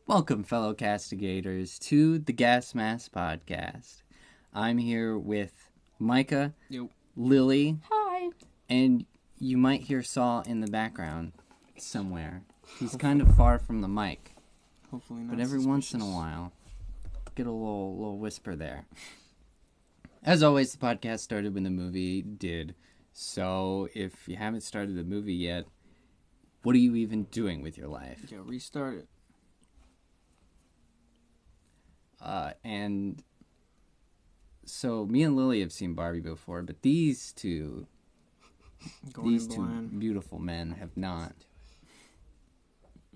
Welcome, fellow castigators, to the Gas Mask Podcast. I'm here with Micah, Yo. Lily, Hi. and you might hear Saul in the background somewhere. He's kind of far from the mic, Hopefully not. but every once in a while, get a little whisper there. As always, the podcast started when the movie did. So if you haven't started the movie yet, what are you even doing with your life? Yeah, restart it. And so me and Lily have seen Barbie before, but these two beautiful men have not.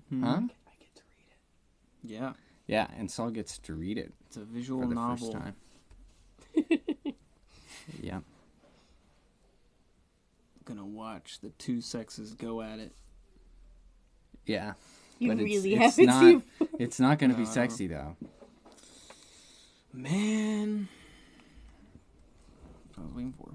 Hmm. Huh? I get to read it. Yeah. Yeah, and Saul gets to read it It's a visual for the novel. first time. Yeah. Gonna watch the two sexes go at it. Yeah. You But really it's haven't not, seen. It's not going to be No. sexy, though. Man. That's what I was waiting for.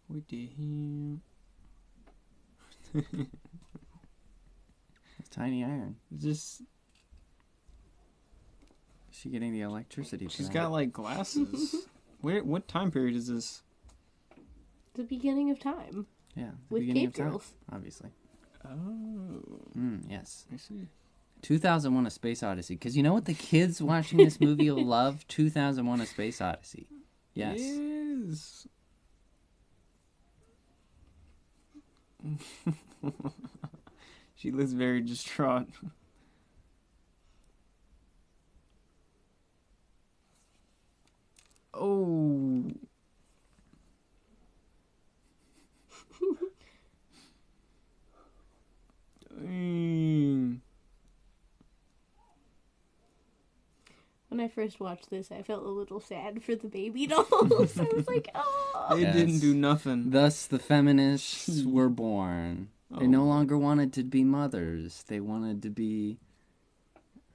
We did him. Tiny iron. Just Is she getting the electricity? she's for got that? like glasses. What time period is this? The beginning of time Yeah, the with beginning cave of time, girls. obviously. Oh, Yes. I see. 2001: A Space Odyssey. Because you know what the kids watching this movie will love? 2001: A Space Odyssey. Yes. Yes. She looks very distraught. Oh. Dang. When I first watched this, I felt a little sad for the baby dolls. I was like, oh. They Yes. didn't do nothing. Thus, the feminists were born. They no longer wanted to be mothers. They wanted to be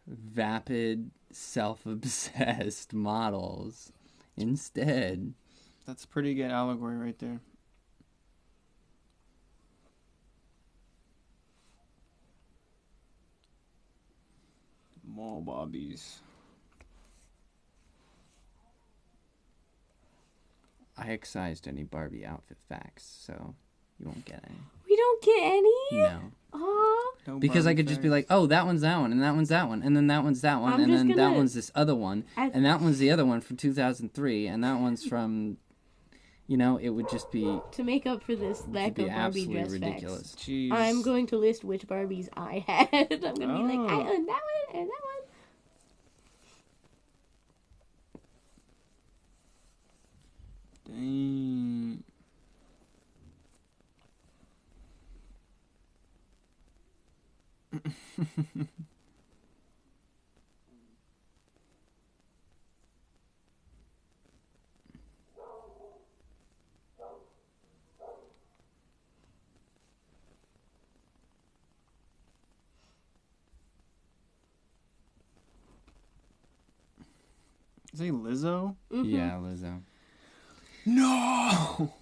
vapid, self-obsessed models instead. That's a pretty good allegory right there. Mall bobbies. I excised any Barbie outfit facts, so you won't get any. We don't get any? No. Aw. No Because I Barbie could just be facts. like, oh, that one's that one, and that one's that one, and then that one's that one, I'm and just then that gonna- one's this other one, I- and that one's the other one from 2003, and that one's from, it would just be, To make up for this it'd lack be of Barbie absolutely dress ridiculous. facts, Jeez. I'm going to list which Barbies I had. I'm going to be like, I Oh. own that one and that one. Dang. Is he Lizzo? Mhm. Yeah, Lizzo. No.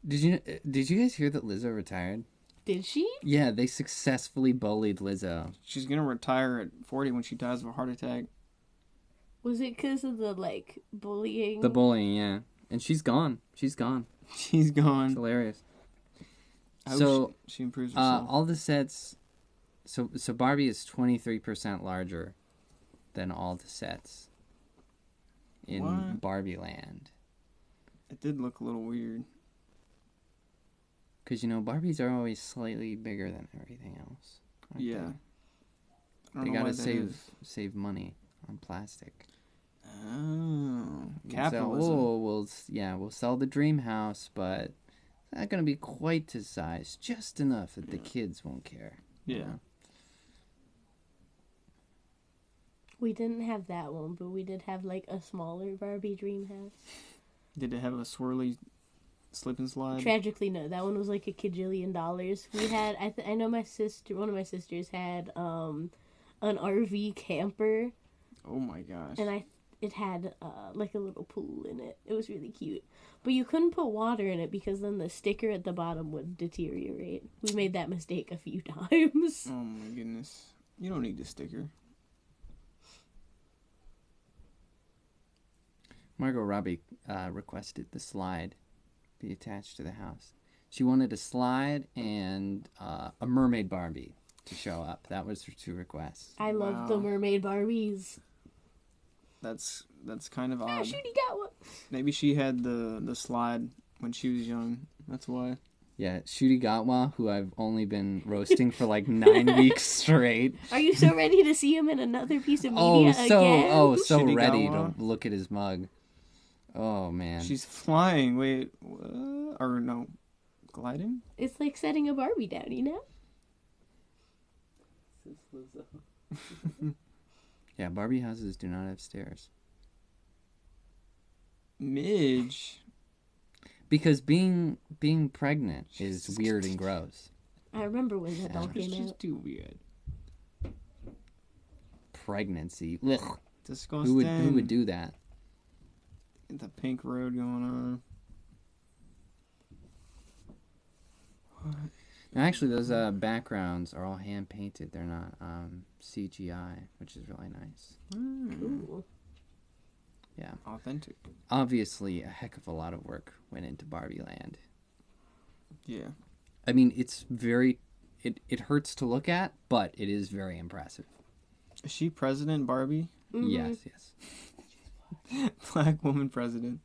Did you guys hear that Lizzo retired? Did she? Yeah, they successfully bullied Lizzo. She's gonna retire at 40 when she dies of a heart attack. Was it because of the, bullying? The bullying, yeah. And she's gone. She's gone. She's It's gone. hilarious. I hope So, she improves herself. all the sets. So Barbie is 23% larger than all the sets in What? Barbie Land. It did look a little weird. Because, Barbies are always slightly bigger than everything else. aren't Yeah. I They, don't they know why gotta that save money on plastic. Oh, So, capitalism. we'll sell the dream house, but it's not going to be quite to size, just enough that the kids won't care. Yeah. We didn't have that one, but we did have like a smaller Barbie dream house. Did it have a swirly slip and slide? Tragically, no. That one was like $1,000,000,000. We had, I know my sister, one of my sisters had an RV camper, Oh my gosh. and it had like a little pool in it. It was really cute. But you couldn't put water in it because then the sticker at the bottom would deteriorate. We made that mistake a few times. Oh my goodness. You don't need the sticker. Margot Robbie requested the slide be attached to the house. She wanted a slide and a mermaid Barbie to show up. That was her two requests. I love the Wow. mermaid Barbies. That's kind of Ah, odd. Shooty got one. Maybe she had the slide when she was young. That's why. Yeah, Shooty Gatwa, who I've only been roasting for like 9 weeks straight. Are you so ready to see him in another piece of media again? So Shooty ready Gatwa? to look at his mug. Oh man. She's flying. Wait, what? Or no, gliding? It's like setting a Barbie down, you know? Yeah, Barbie houses do not have stairs. Midge. Because being pregnant is weird and gross. I remember when that all It's came just out. too weird. Pregnancy. Ugh. Disgusting. Who would do that? Get the pink road going on. Now, actually, those backgrounds are all hand painted. They're not CGI, which is really nice. Cool. Yeah. Authentic. Obviously, a heck of a lot of work went into Barbie Land. Yeah. I mean, it's very... It hurts to look at, but it is very impressive. Is she President Barbie? Mhm. Yes, yes. Black woman president.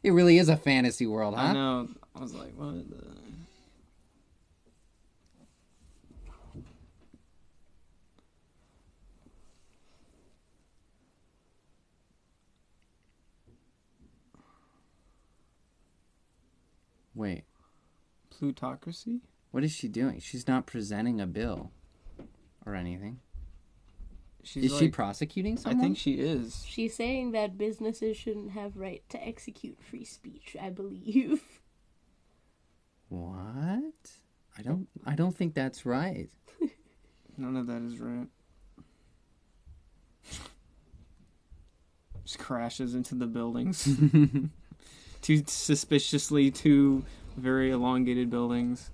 It really is a fantasy world, huh? I know. I was like, what the... Wait, Plutocracy? what is she doing? She's not presenting a bill or anything. She's Is she like- prosecuting I someone? think she is. She's saying that businesses shouldn't have right to execute free speech, I believe. What? I don't think that's right. None of that is right. Just crashes into the buildings. Two very elongated buildings.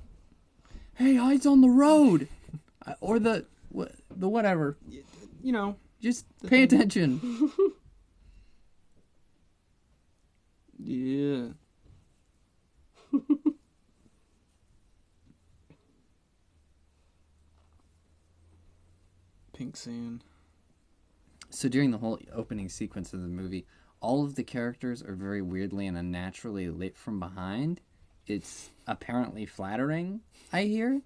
Hey, eyes on the road, or the whatever. You know, Just pay attention. yeah. Pink sand. So during the whole opening sequence of the movie, all of the characters are very weirdly and unnaturally lit from behind. It's apparently flattering, I hear.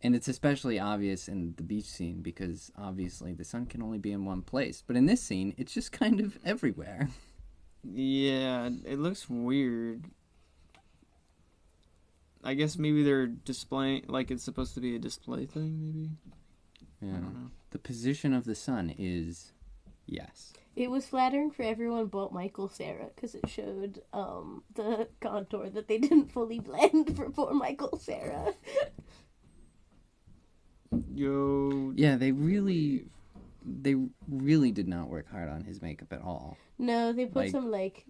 And it's especially obvious in the beach scene because obviously the sun can only be in one place. But in this scene, it's just kind of everywhere. Yeah, it looks weird. I guess maybe they're displaying, like it's supposed to be a display thing, maybe? Yeah. I don't know. The position of the sun is yes. It was flattering for everyone but Michael Cera because it showed the contour that they didn't fully blend for poor Michael Cera. Yo. Yeah, they really did not work hard on his makeup at all. No, they put Like- some like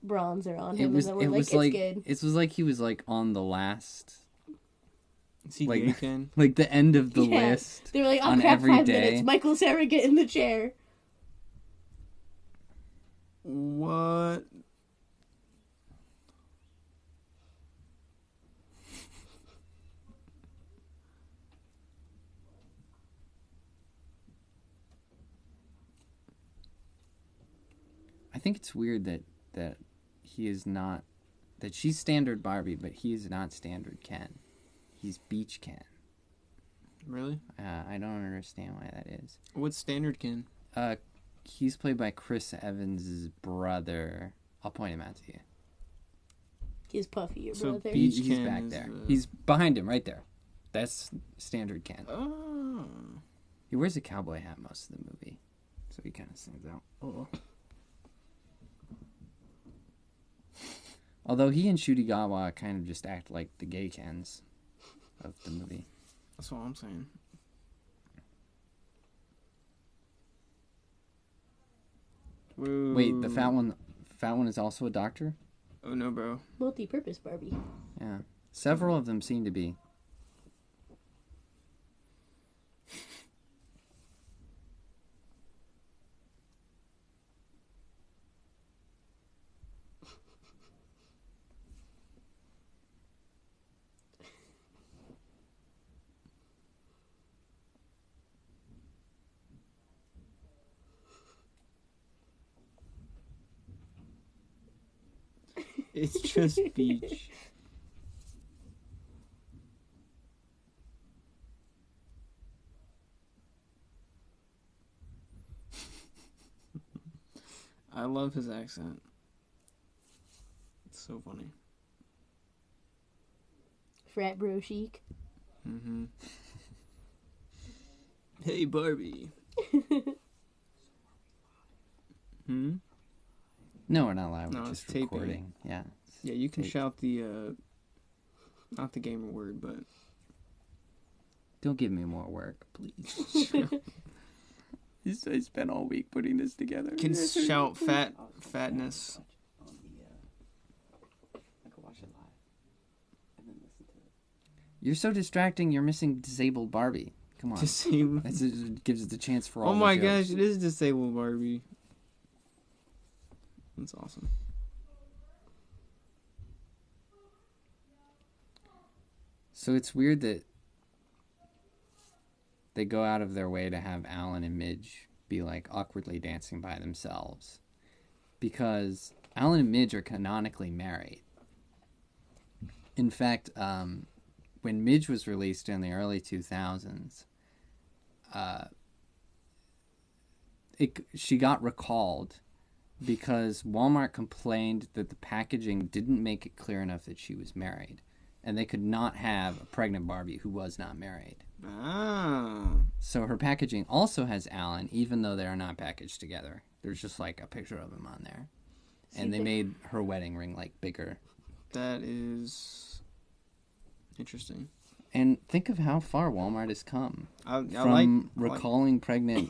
bronzer on It him was and it then we're was like, like it's good. it was like he was like on the last Is he like- gay, Ken? like the end of the Yeah. list. They were like, oh on crap, every 5 day. minutes. Michael Cera, get in the chair. What? I think it's weird that he is not that she's standard Barbie, but he is not standard Ken. He's beach Ken. Really? I don't understand why that is. What's standard Ken? He's played by Chris Evans' brother. I'll point him out to you. He's Puffy, your So brother. Beach He's Ken back is, there. He's behind him right there. That's standard Ken. Oh. He wears a cowboy hat most of the movie, so he kind of stands out. Oh. Although he and Shudigawa kind of just act like the gay Kens of the movie. That's what I'm saying. Whoa. Wait, the fat one is also a doctor? Oh no, bro. Multi-purpose Barbie. Yeah. Several of them seem to be. It's just beach. I love his accent. It's so funny. Frat bro chic. Mm-hmm. Hey, Barbie. Hmm? No, we're not live. No, We're it's just taping. recording. Yeah. Yeah, you can Tape. shout the, not the gamer word, but... Don't give me more work, please. I spent all week putting this together. You can shout fatness. I could watch it live and then listen to it. You're so distracting. You're missing disabled Barbie. Come on. Disabled. It gives it the chance for all. Oh my the jokes. gosh, it is disabled Barbie. That's awesome. So it's weird that they go out of their way to have Alan and Midge be like awkwardly dancing by themselves, because Alan and Midge are canonically married. In fact, when Midge was released in the early 2000s, she got recalled because Walmart complained that the packaging didn't make it clear enough that she was married, and they could not have a pregnant Barbie who was not married. Ah. So her packaging also has Alan, even though they are not packaged together. There's just like a picture of him on there. And they made her wedding ring like bigger. That is interesting. And think of how far Walmart has come. I From like recalling pregnant,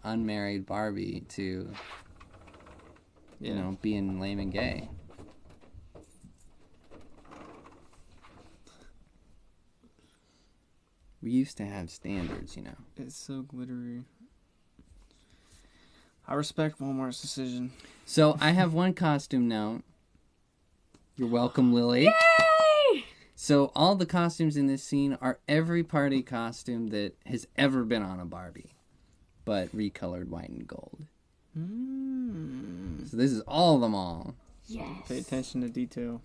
unmarried Barbie to, being lame and gay. We used to have standards, It's so glittery. I respect Walmart's decision. So I have one costume now. You're welcome, Lily. Yay! So all the costumes in this scene are every party costume that has ever been on a Barbie, but recolored white and gold. So this is all of them all. Yes. Pay attention to detail.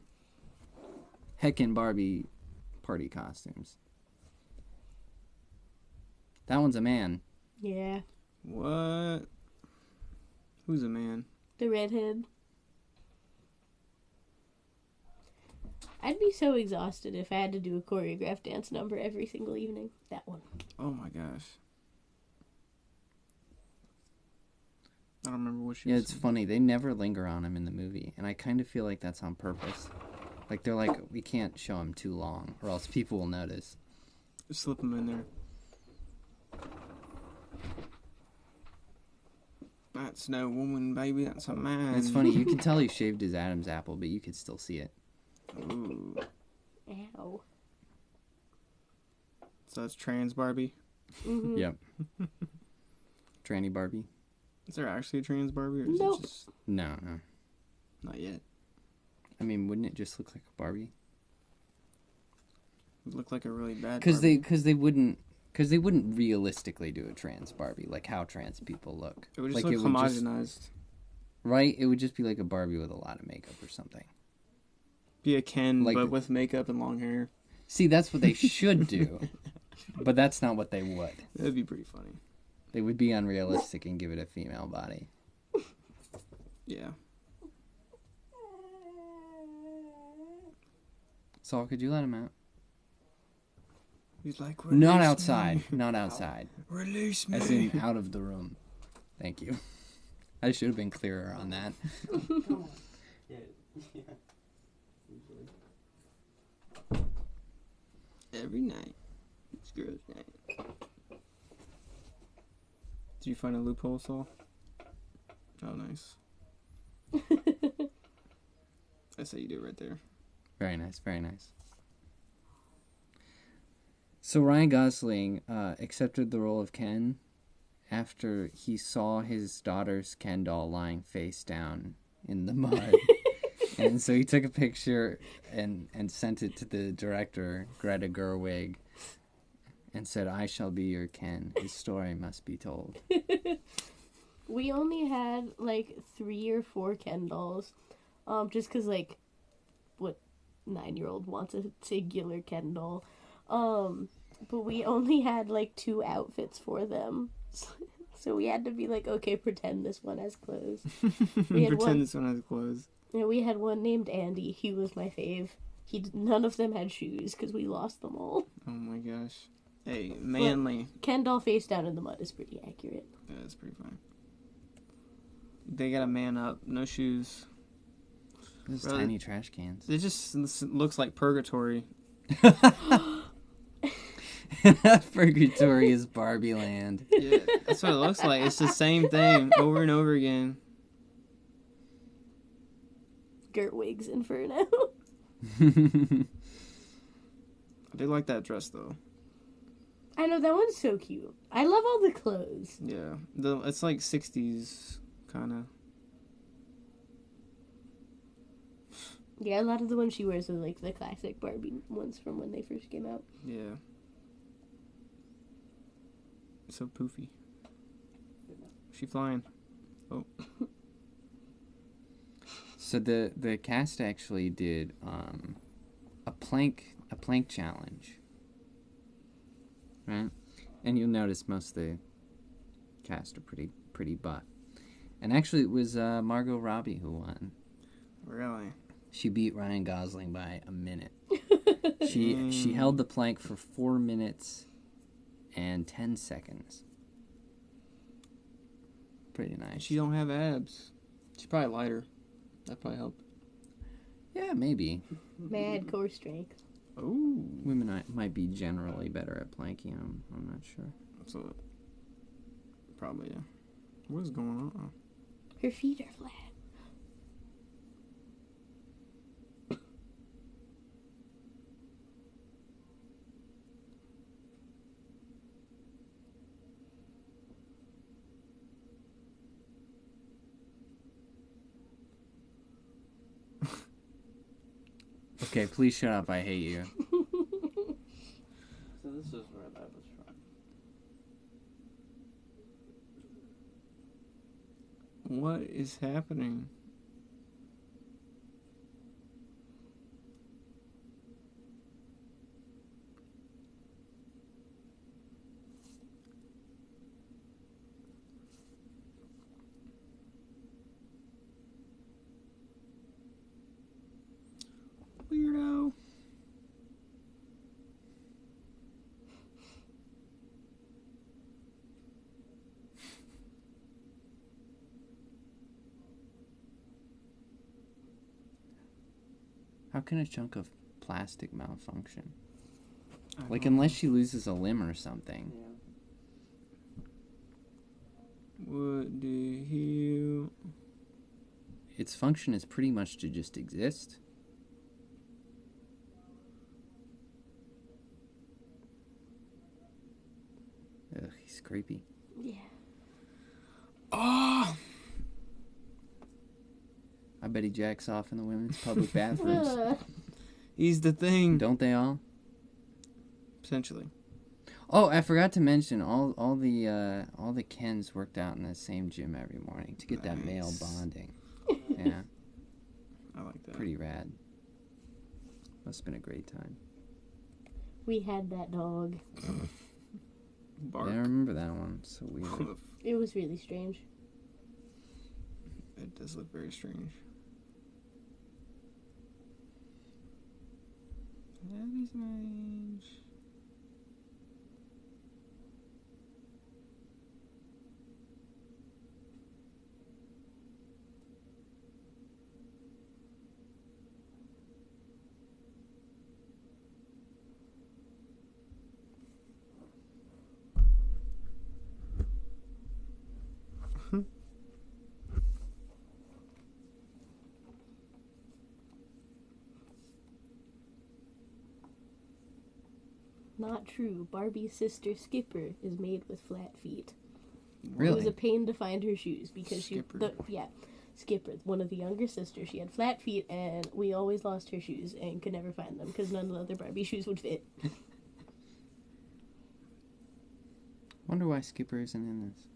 Heckin' Barbie party costumes. That one's a man. Yeah. What? Who's a man? The redhead. I'd be so exhausted if I had to do a choreographed dance number every single evening. That one. Oh my gosh. I don't remember what she Yeah, was it's saying. funny. They never linger on him in the movie, and I kind of feel like that's on purpose. Like, they're like, we can't show him too long, or else people will notice. Just slip him in there. That's no woman, baby. That's a man. And it's funny. You can tell he shaved his Adam's apple, but you could still see it. Ooh. Ow. So that's trans Barbie. Mm-hmm. Yep. Tranny Barbie? Is there actually a trans Barbie, or is Nope. it just No. not yet? I mean, wouldn't it just look like a Barbie? It would look like a really bad. Because Barbie. they wouldn't realistically do a trans Barbie, like how trans people look. It would just like look homogenized. Right? It would just be like a Barbie with a lot of makeup or something. Be a Ken, Like- but with makeup and long hair. See, that's what they should do, but that's not what they would. That'd be pretty funny. They would be unrealistic and give it a female body. Yeah. Saul, could you let him out? He's like, Not "Release outside. me. Not outside. Release me. As in out of the room. Thank you. I should have been clearer on that. Come on. Yeah. Usually. Every night. It's girls' night. Did you find a loophole, Saul? Oh, nice. That's how you do it right there. Very nice, very nice. So Ryan Gosling accepted the role of Ken after he saw his daughter's Ken doll lying face down in the mud. And so he took a picture and sent it to the director, Greta Gerwig, and said, "I shall be your Ken. His story must be told." We only had like 3 or 4 Ken dolls, just because like, what 9-year-old wants a singular Ken doll, but we only had like 2 outfits for them, so we had to be like, okay, pretend this one has clothes. Pretend this one has clothes. Yeah, we had one named Andy. He was my fave. None of them had shoes because we lost them all. Oh my gosh. Hey, manly. But Ken doll face down in the mud is pretty accurate. Yeah, that's pretty fine. They gotta man up. No shoes. Those Really? tiny trash cans. It just looks like purgatory. Purgatory is Barbie land. Yeah, that's what it looks like. It's the same thing over and over again. Gertwig's Inferno. I do like that dress though. I know, that one's so cute. I love all the clothes. Yeah, it's like 60s kind of. Yeah, a lot of the ones she wears are like the classic Barbie ones from when they first came out. Yeah. So poofy. She flying. Oh. So the cast actually did a plank challenge, right? And you'll notice most of the cast are pretty buff. And actually, it was Margot Robbie who won. Really? She beat Ryan Gosling by a minute. She held the plank for 4 minutes and 10 seconds. Pretty nice. She don't have abs. She's probably lighter. That probably helped. Yeah, maybe. Mad core strength. Oh. Women might be generally better at planking. I'm not sure. So, probably, yeah. What is going on? Her feet are flat. Okay, please shut up. I hate you. So this is where that was from. What is happening? Weirdo. How can a chunk of plastic malfunction? I Like, don't unless she loses a limb or something. Yeah. What the hell? Its function is pretty much to just exist. Ugh, he's creepy. Yeah. Oh! I bet he jacks off in the women's public bathrooms. He's the thing. Don't they all? Potentially. Oh, I forgot to mention all the Kens worked out in the same gym every morning to get that male Nice. bonding. Yeah, I like that. pretty rad. Must have been a great time. We had that dog. Bark. Yeah, I remember that one. So weird. It was really strange. It does look very strange. That is strange. not true. Barbie's sister Skipper is made with flat feet. Really? It was a pain to find her shoes because Skipper. Skipper, one of the younger sisters. She had flat feet, and we always lost her shoes and could never find them because none of the other Barbie shoes would fit. Wonder why Skipper isn't in this.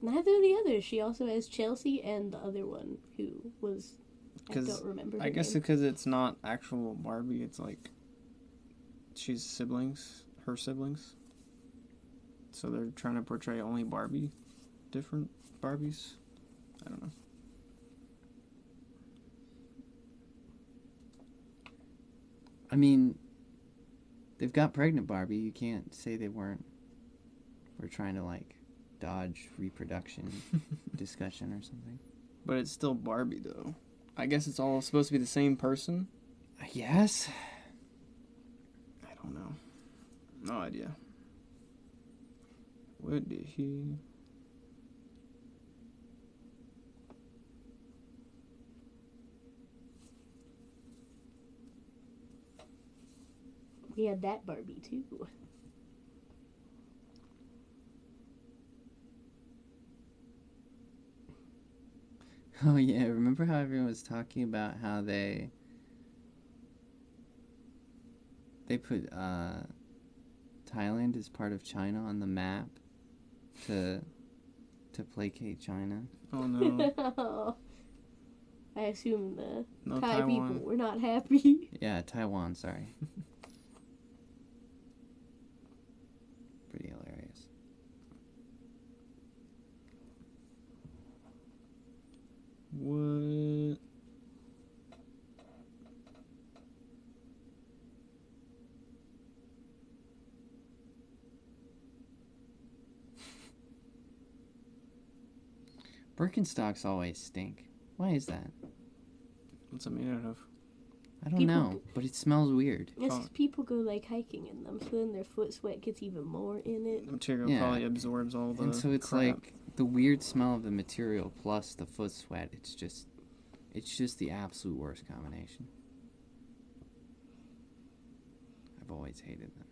Neither of the others. She also has Chelsea and the other one who was. I don't remember. I guess name. because it's not actual Barbie, it's like she's siblings, her siblings. So they're trying to portray only Barbie, different Barbies. I don't know. I mean, they've got pregnant Barbie. You can't say they weren't. We're trying to, like, dodge reproduction discussion or something. But it's still Barbie, though. I guess it's all supposed to be the same person. Yes. I don't know. No idea. What did he... We had that Barbie too. Oh, yeah. Remember how everyone was talking about how they put Thailand as part of China on the map to placate China? Oh, no. I assume the No Thai people Taiwan. were not happy. Yeah, Taiwan, sorry. Pretty hilarious. What? Birkenstocks always stink. Why is that? What's it made out of? I don't People- know, but it smells weird. It's 'cause people go like hiking in them, so then their foot sweat gets even more in it. The material Yeah. probably absorbs all the And so it's crap. like the weird smell of the material plus the foot sweat. It's just the absolute worst combination. I've always hated them.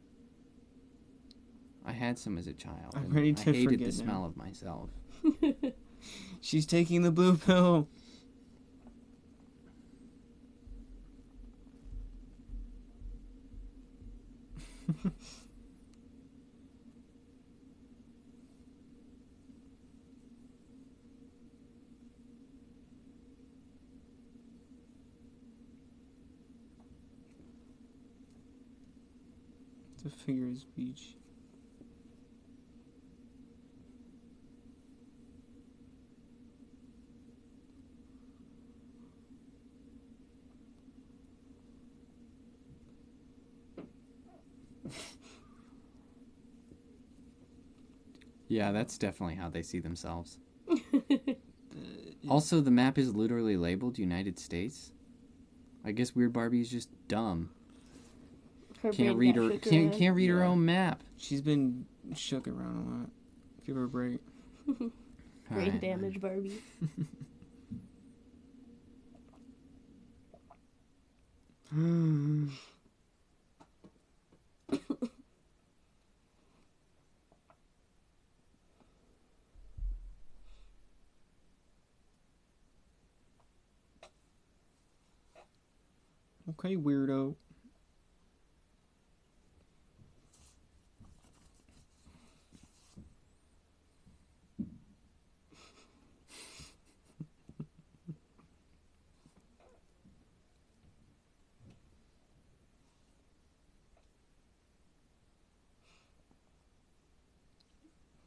I had some as a child. I'm and ready I to hated forget the now. smell of myself. She's taking the blue pill. It's a figure of speech. Yeah, that's definitely how they see themselves. Also, the map is literally labeled United States. I guess Weird Barbie is just dumb. Her Can't brain read got her shook can't around. can't read her Yeah. own map. She's been shook around a lot. Give her a break. Brain Alright. damage Barbie. Okay, weirdo.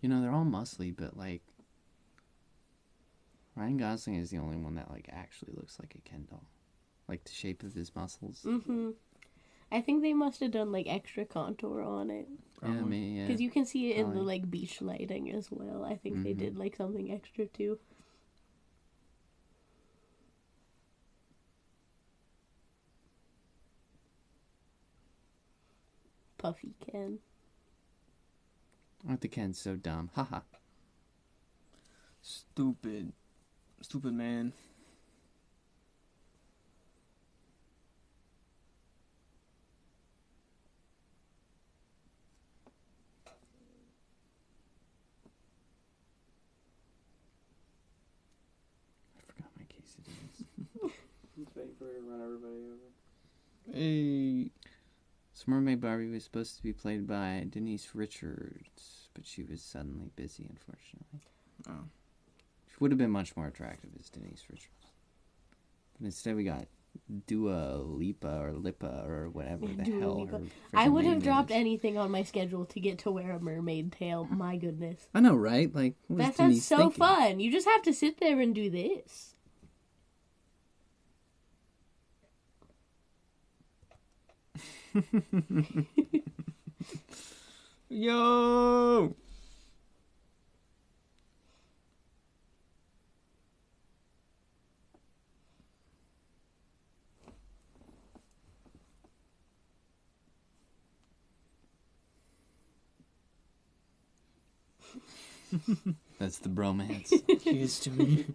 You know, they're all muscly, but like Ryan Gosling is the only one that like actually looks like a Ken doll. Like the shape of his muscles. Mm-hmm. I think they must have done like extra contour on it. Yeah, me, yeah. Because you can see it in the Probably. like beach lighting as well. I think they Mhm. did like something extra too. Puffy Ken. Aren't the Kens so dumb? Haha. Stupid. Stupid man. run everybody over. Hey, So Mermaid Barbie was supposed to be played by Denise Richards, but she was suddenly busy, unfortunately. Oh. She would have been much more attractive as Denise Richards. But instead we got Dua Lipa or Lipa or whatever the Dua hell Lipa. her I freaking would have name dropped is. anything on my schedule to get to wear a mermaid tail. My goodness. I know, right? Like, what was That sounds Denise so thinking? fun. You just have to sit there and do this. yo! That's the bromance. He is to me.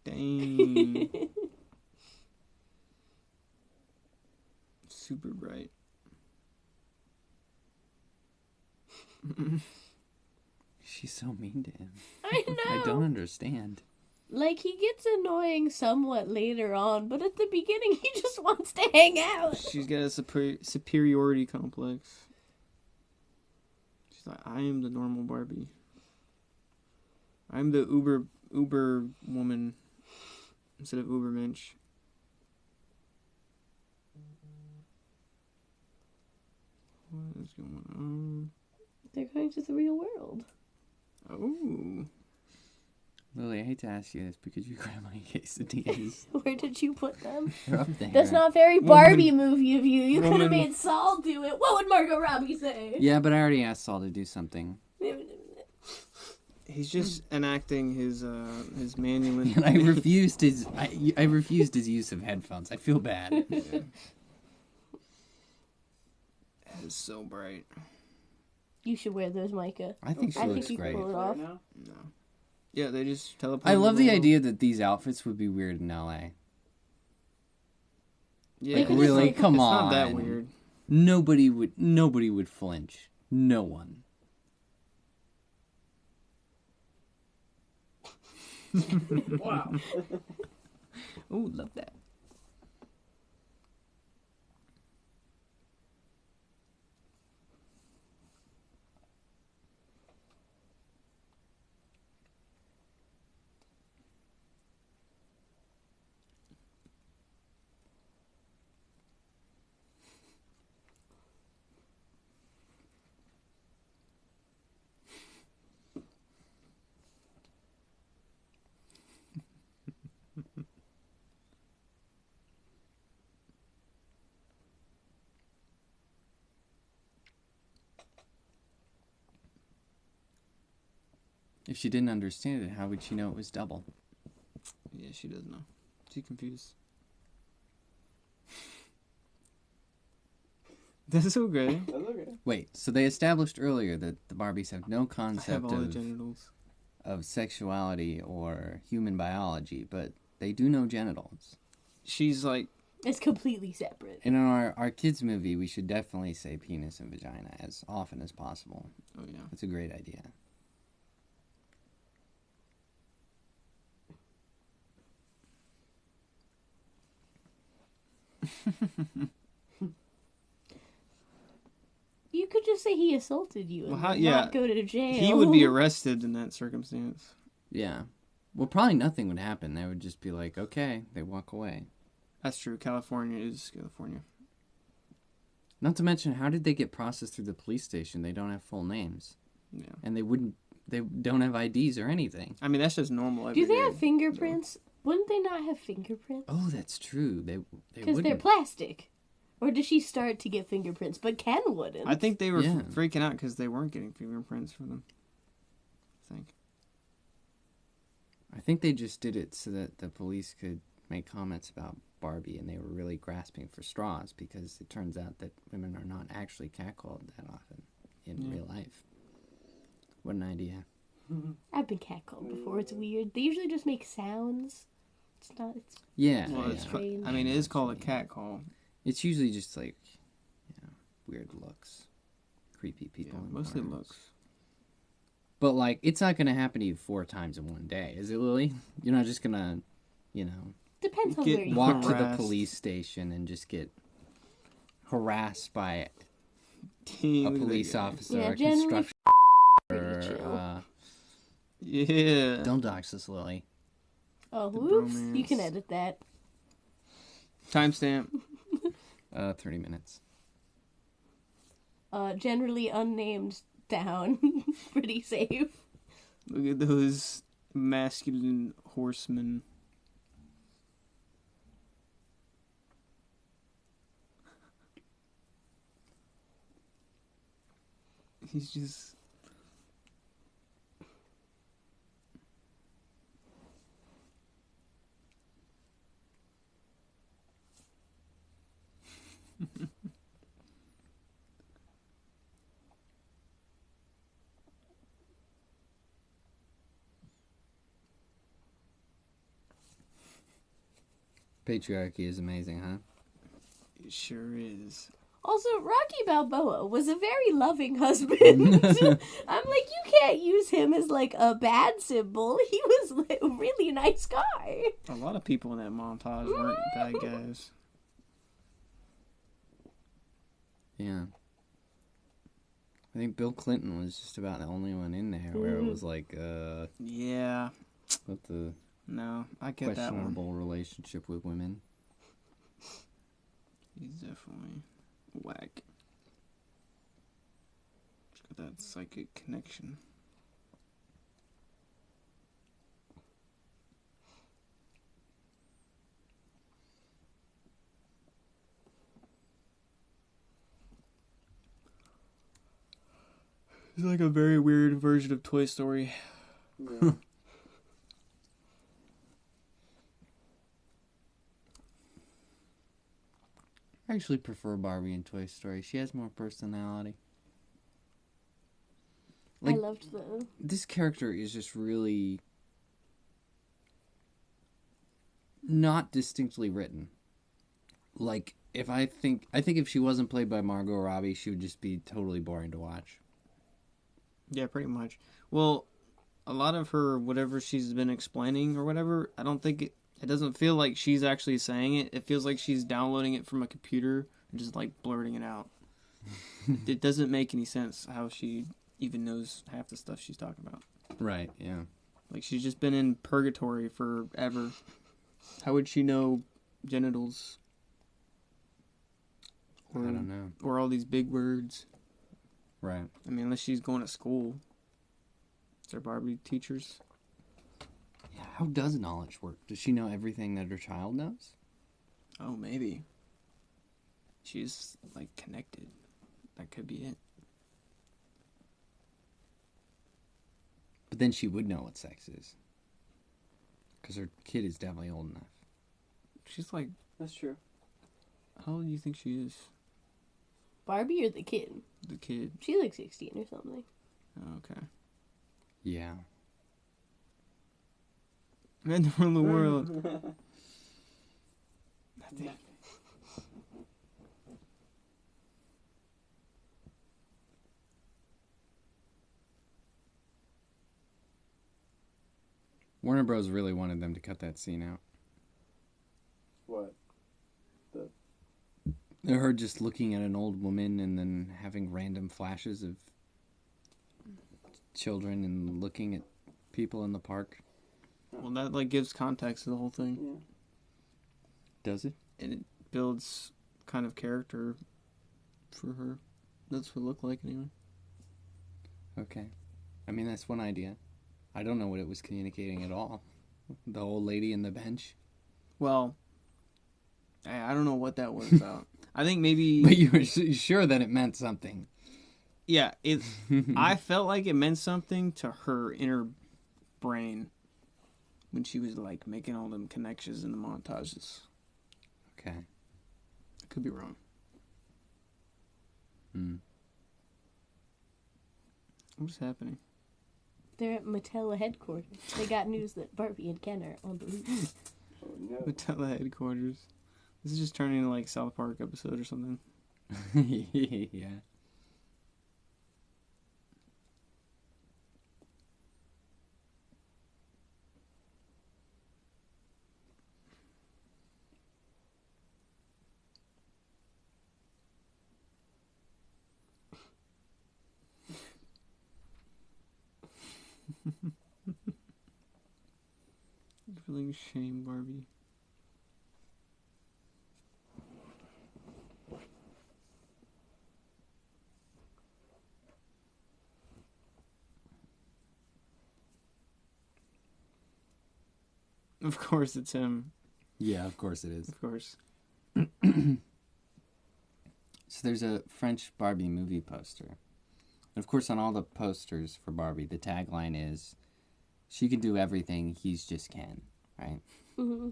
Dang. Super bright. She's so mean to him. I know. I don't understand. Like, he gets annoying somewhat later on, but at the beginning, he just wants to hang out. She's got a superiority complex. She's like, I am the normal Barbie. I'm the Uber woman instead of Ubermensch. What is going on? They're going to the real world. Oh. Lily, I hate to ask you this, but could you grab my quesadillas? Where did you put them? They're up there. That's not very Barbie movie of you. You could have made Saul do it. What would Margot Robbie say? Yeah, but I already asked Saul to do something. He's just enacting his manual. And I refused his I refused his use of headphones. I feel bad. It is so bright. You should wear those, Micah. I think she I looks think you great. can pull it Right off. now? No. Yeah, they just teleport. I love the idea that these outfits would be weird in LA. Yeah, Like, it's really, not- come it's on. not that weird. Nobody would flinch. No one. Wow. Oh, love that. If she didn't understand it, how would she know it was double? Yeah, she doesn't know. She's confused. That's okay. That's okay. Wait, so they established earlier that the Barbies have no I have concept all the of genitals. sexuality or human biology, but they do know genitals. She's like, It's completely separate. And in our kids' movie, we should definitely say penis and vagina as often as possible. oh yeah. That's a great idea. You could just say he assaulted you and Well, how- not yeah, go to jail. He would be arrested in that circumstance. Yeah. Well, probably nothing would happen. They would just be like, okay, they walk away. That's true. California is California. Not to mention, how did they get processed through the police station? They don't have full names. Yeah. And they don't have IDs or anything. I mean, that's just normal. Do they everyday. have fingerprints? Wouldn't they not have fingerprints? Oh, that's true. They Because wouldn't. they're plastic. Or did she start to get fingerprints? But Ken wouldn't. I think they were Yeah. freaking out because they weren't getting fingerprints for them. I think they just did it so that the police could make comments about Barbie, and they were really grasping for straws because it turns out that women are not actually catcalled that often in real life. What an idea. I've been catcalled before. It's weird. They usually just make sounds. It's not. It's Yeah. Well, yeah. it's strange. I mean, it is called a cat call. It's usually just like, weird looks. Creepy people. Yeah, in mostly corners. looks. But, like, it's not going to happen to you 4 times in one day, is it, Lily? You're not just going to, you know, Depends on Get where you walk are. to the Harassed. police station and just get harassed by a Dang, look at that police guy. officer, Yeah, a generally construction pretty chill. or, Yeah. don't dox us, Lily. Oh, The whoops. You bromance. can edit that. Timestamp. 30 minutes. Generally unnamed town. Pretty safe. Look at those masculine horsemen. He's just... Patriarchy is amazing, huh? It sure is. Also, Rocky Balboa was a very loving husband. I'm like, you can't use him as like a bad symbol. He was like, a really nice guy. A lot of people in that montage weren't bad guys. Yeah. I think Bill Clinton was just about the only one in there where it was like, Yeah. what the No, I get that one. questionable relationship with women. He's definitely whack. Got that psychic connection. It's like a very weird version of Toy Story. Yeah. I actually prefer Barbie in Toy Story. She has more personality. I Like, loved the... this character is just really not distinctly written. Like, I think if she wasn't played by Margot Robbie, she would just be totally boring to watch. Yeah, pretty much. Well, a lot of her, whatever she's been explaining or whatever, I don't think it doesn't feel like she's actually saying it. It feels like she's downloading it from a computer and just like blurting it out. It doesn't make any sense how she even knows half the stuff she's talking about. Right, yeah. Like, she's just been in purgatory forever. How would she know genitals? I don't know. Or all these big words. Right. I mean, unless she's going to school. Is there Barbie teachers? Yeah, how does knowledge work? Does she know everything that her child knows? Oh, maybe. She's, like, connected. That could be it. But then she would know what sex is. Because her kid is definitely old enough. She's like, That's true. how old do you think she is? Barbie or the kid? The kid. She's like 16 or something. Oh, okay. Yeah. Men to rule the world. Warner Bros. Really wanted them to cut that scene out. What? Her just looking at an old woman and then having random flashes of children and looking at people in the park. Well, that, like, gives context to the whole thing. Yeah. Does it? And it builds kind of character for her. That's what it looked like, anyway. Okay. I mean, that's one idea. I don't know what it was communicating at all. The old lady in the bench. Well, I don't know what that was about. I think maybe... But you were sure that it meant something. Yeah, I felt like it meant something to her inner brain when she was, like, making all them connections in the montages. Okay. I could be wrong. Hmm. What's happening? They're at Mattel headquarters. They got news that Barbie and Ken are on the loose. Oh, no. Mattel headquarters. This is just turning into, like, South Park episode or something. Yeah. Feeling shame, Barbie. Of course it's him. Yeah, of course it is. Of course. So there's a French Barbie movie poster. And of course, on all the posters for Barbie, the tagline is, "She can do everything, he's just Ken," right? Mm-hmm.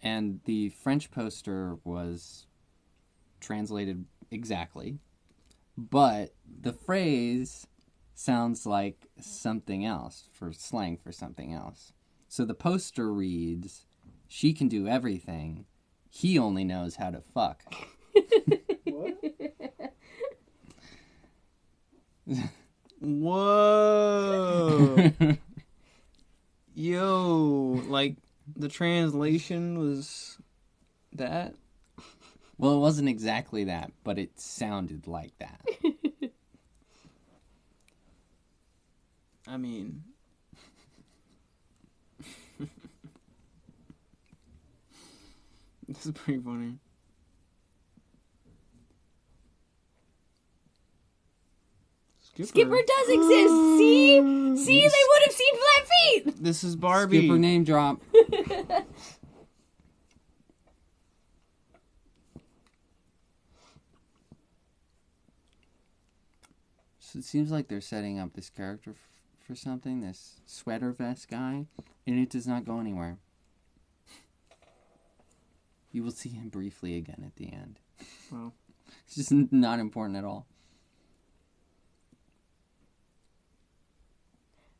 And the French poster was translated exactly, but the phrase sounds like something else, for slang for something else. So the poster reads, "She can do everything, he only knows how to fuck." What? Whoa! Yo, like the translation was that? Well, it wasn't exactly that, but it sounded like that. I mean, this is pretty funny. Skipper does exist. See, they would have seen flat feet. This is Barbie. Skipper name drop. So it seems like they're setting up this character for something, this sweater vest guy, and it does not go anywhere. You will see him briefly again at the end. Wow. It's just not important at all.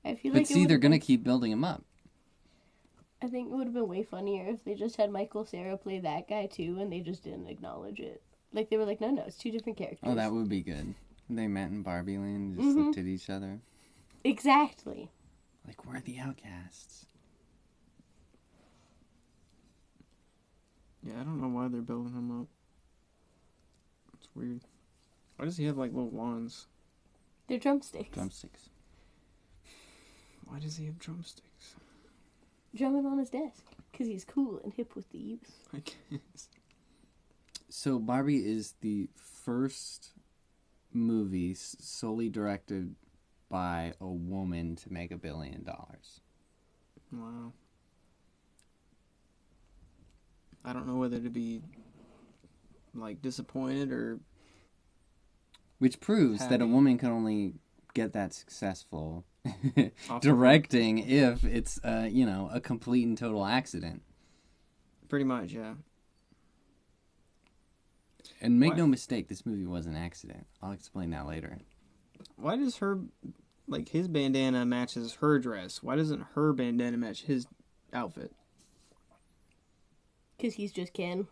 I feel But like see, they're going to keep building him up. I think it would have been way funnier if they just had Michael Cera play that guy too, and they just didn't acknowledge it. Like they were like, no, it's two different characters. Oh, that would be good. They met in Barbie Land and just looked at each other. Exactly. Like, we're the outcasts. Yeah, I don't know why they're building him up. It's weird. Why does he have like little wands? They're drumsticks. Drumsticks. Why does he have drumsticks? Drumming on his desk. Because he's cool and hip with the youth. I guess. So Barbie is the first movie solely directed by a woman to make $1 billion. Wow. I don't know whether to be like disappointed or Which proves that a Happy. woman can only get that successful off the- directing if it's, a complete and total accident. Pretty much, yeah. And make Why- no mistake, this movie was an accident. I'll explain that later. Why does his bandana matches her dress? Why doesn't her bandana match his outfit? Because he's just Ken.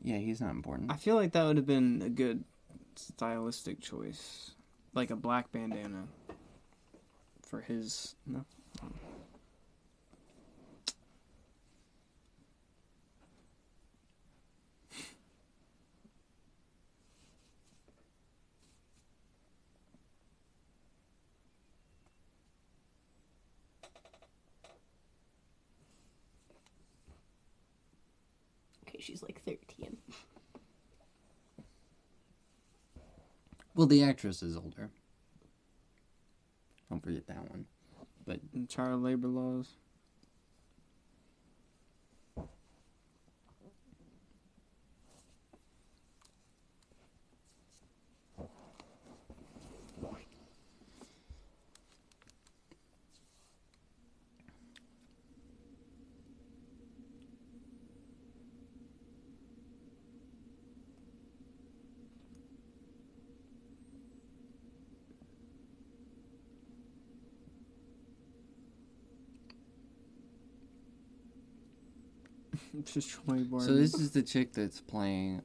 Yeah, he's not important. I feel like that would have been a good stylistic choice. Like a black bandana for his... No? Okay, she's like 13. Well, the actress is older. Don't forget that one. And child labor laws. Destroy Barbie. So this is the chick that's playing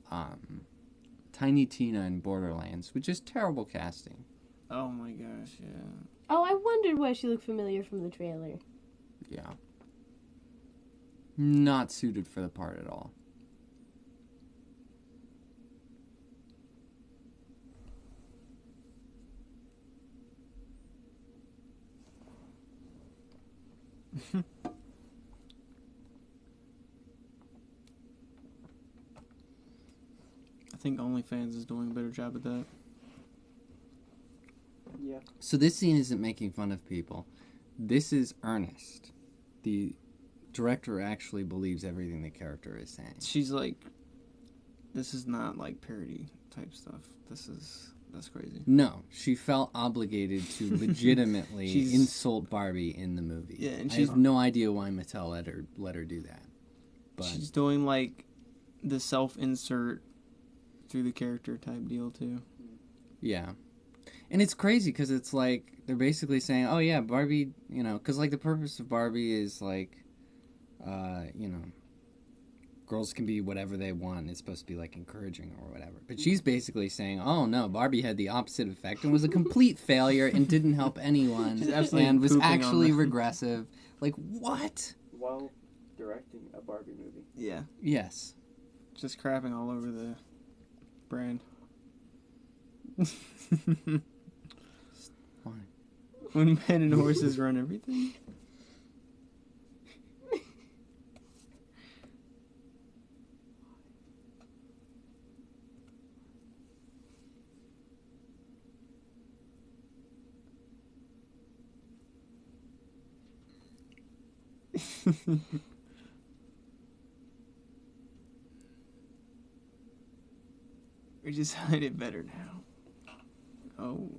Tiny Tina in Borderlands, which is terrible casting. Oh my gosh, yeah. Oh, I wondered why she looked familiar from the trailer. Yeah. Not suited for the part at all. I think OnlyFans is doing a better job at that. Yeah. So this scene isn't making fun of people. This is earnest. The director actually believes everything the character is saying. She's like, this is not like parody type stuff. That's crazy. No, she felt obligated to legitimately She's- insult Barbie in the movie. Yeah, and I she's- have no idea why Mattel let her do that. But She's doing like the self-insert through the character type deal too. yeah. And it's crazy because it's like they're basically saying, oh yeah, Barbie, you know, because like the purpose of Barbie is like, you know, girls can be whatever they want. It's supposed to be like encouraging or whatever. But she's basically saying, oh no, Barbie had the opposite effect and was a complete failure and didn't help anyone She's absolutely and was pooping on actually them. regressive. Like, what? While directing a Barbie movie. Yeah, Yes. just crapping all over the brand. Fine. When men and horses run everything. We just hide it better now. Oh.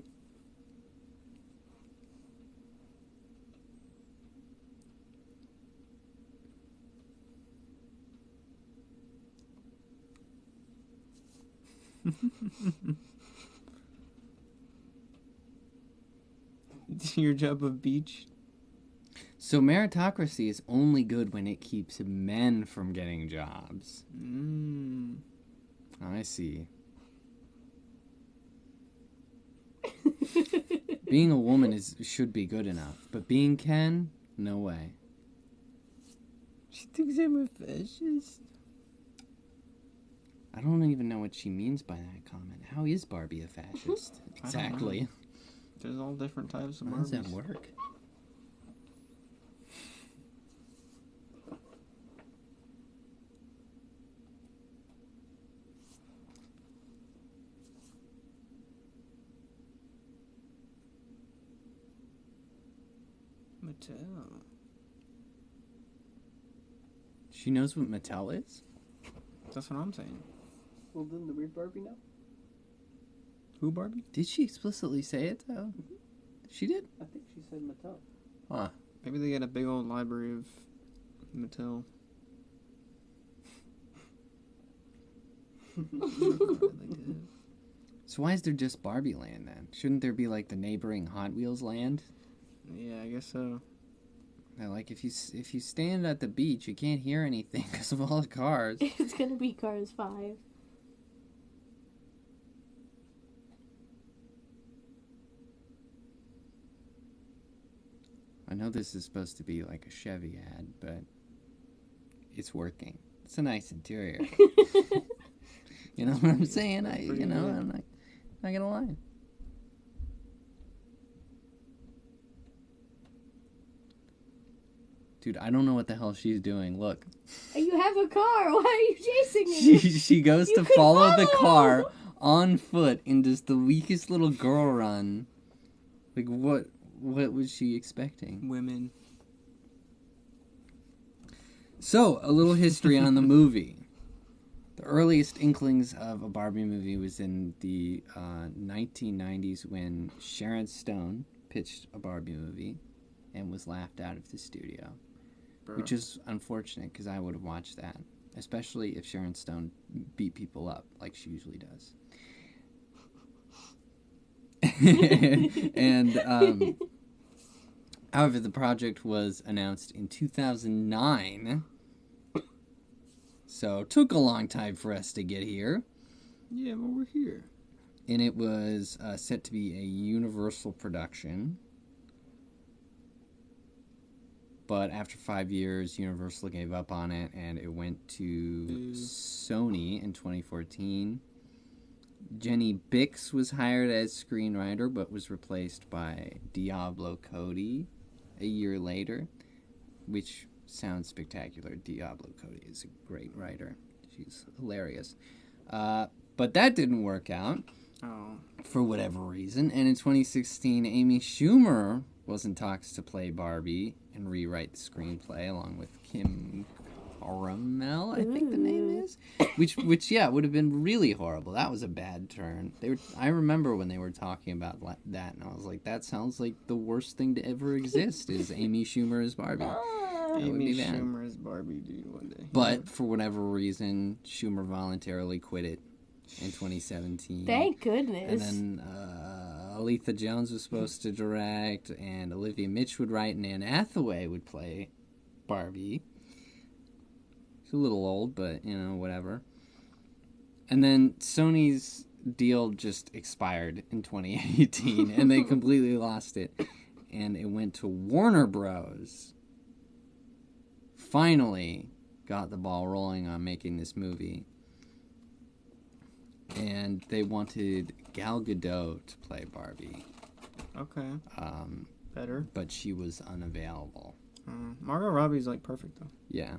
Your job of beach? So meritocracy is only good when it keeps men from getting jobs. Mm. I see. Being a woman should be good enough, but being Ken, no way. She thinks I'm a fascist. I don't even know what she means by that comment. How is Barbie a fascist? I don't know. Exactly. There's all different types of How does that Barbies. work? Mattel. She knows what Mattel is? That's what I'm saying. Well, didn't the weird Barbie know? Who, Barbie? Did she explicitly say it, though? She did? I think she said Mattel. Huh. Maybe they got a big old library of Mattel. So why is there just Barbie Land, then? Shouldn't there be, like, the neighboring Hot Wheels land? Yeah, I guess so. Now, like, if you stand at the beach, you can't hear anything because of all the cars. It's gonna be Cars 5. I know this is supposed to be like a Chevy ad, but it's working. It's a nice interior. You know what I'm saying? I'm not gonna lie. Dude, I don't know what the hell she's doing. Look, You have a car. Why are you chasing me? she goes You to could follow the follow. car on foot in just the weakest little girl run. Like what was she expecting? Women. So, a little history on the movie. The earliest inklings of a Barbie movie was in the 1990s when Sharon Stone pitched a Barbie movie and was laughed out of the studio. Bro. Which is unfortunate because I would have watched that. Especially if Sharon Stone beat people up like she usually does. And, however, the project was announced in 2009. So, it took a long time for us to get here. Yeah, but we're here. And it was set to be a Universal production. But after 5 years, Universal gave up on it, and it went to Sony in 2014. Jenny Bix was hired as screenwriter, but was replaced by Diablo Cody a year later. which sounds spectacular. Diablo Cody is a great writer. She's hilarious. But that didn't work out Oh. for whatever reason. And in 2016, Amy Schumer was in talks to play Barbie and rewrite the screenplay along with Kim Caramel, I think the name is. Which yeah, would have been really horrible. That was a bad turn. I remember when they were talking about that, and I was like, that sounds like the worst thing to ever exist is Amy Schumer as Barbie. That would Amy be bad. Schumer is Barbie, dude, one day. But for whatever reason, Schumer voluntarily quit it in 2017. Thank goodness. And then Aletha Jones was supposed to direct, and Olivia Mitch would write, and Anne Hathaway would play Barbie. She's a little old, but, whatever. And then Sony's deal just expired in 2018, and they completely lost it. And it went to Warner Bros. Finally got the ball rolling on making this movie. And they wanted Gal Gadot to play Barbie. Okay. Better. But she was unavailable. Margot Robbie's like perfect though. Yeah.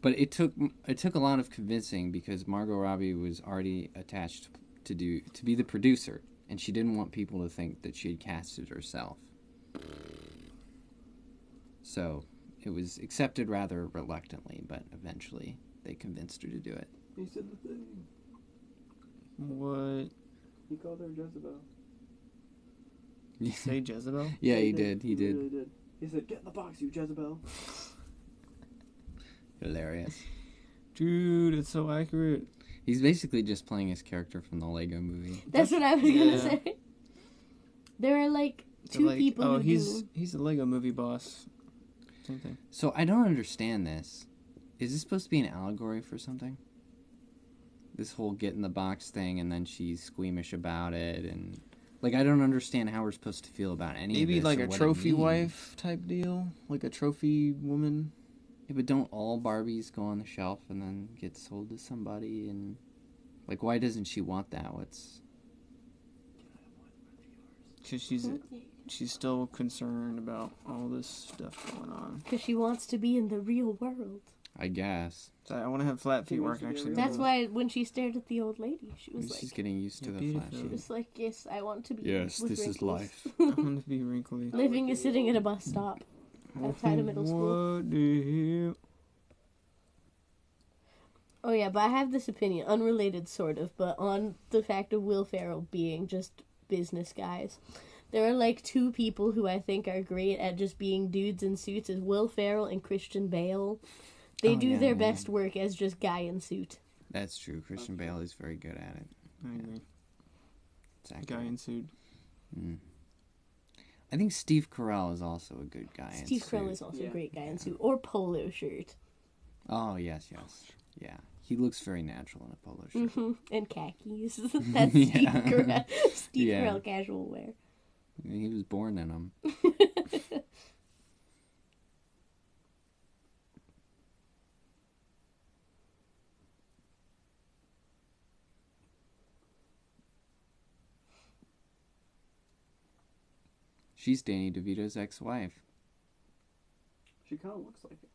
But it took a lot of convincing because Margot Robbie was already attached to be the producer, and she didn't want people to think that she had casted herself. So it was accepted rather reluctantly, but eventually they convinced her to do it. He said the thing. What? He called her Jezebel. Say Jezebel? Yeah, he did. He did. Really did. He said, "Get in the box, you Jezebel." Hilarious. Dude, it's so accurate. He's basically just playing his character from the Lego movie. That's what I was gonna say. There are like two people who he's a Lego movie boss. Same thing. So I don't understand this. Is this supposed to be an allegory for something? This whole get in the box thing, and then she's squeamish about it, and like I don't understand how we're supposed to feel about any of Maybe this. like or a what it trophy means. wife type deal, like a trophy woman. Yeah, but don't all Barbies go on the shelf and then get sold to somebody? And like, why doesn't she want that? What's Because she's still concerned about all this stuff going on. because she wants to be in the real world. I guess So I want to have flat feet where I can actually. That's go. why when she stared at the old lady, she was she's like, getting used to You're the beautiful. she flashy. was like, "Yes, I want to be." Yes, with this is wrinkles." life. I want to be wrinkly. Living is sitting at a bus stop outside of middle school. What the hell? Oh yeah, but I have this opinion, unrelated sort of, but on the fact of Will Ferrell being just business guys. There are like two people who I think are great at just being dudes in suits, is Will Ferrell and Christian Bale. They Oh, do yeah, their yeah. best work as just guy in suit. That's true. Christian Bale is very good at it. I agree. It's accurate. Guy in suit. Mm. I think Steve Carell is also a good guy. Steve in Carell suit. is also a Yeah. great guy in suit. Or polo shirt. Oh yes. Yeah, he looks very natural in a polo shirt. Hmm And khakis. That's Yeah. Steve Carell. Steve Yeah. Carell casual wear. He was born in them. She's Danny DeVito's ex-wife. She kind of looks like it.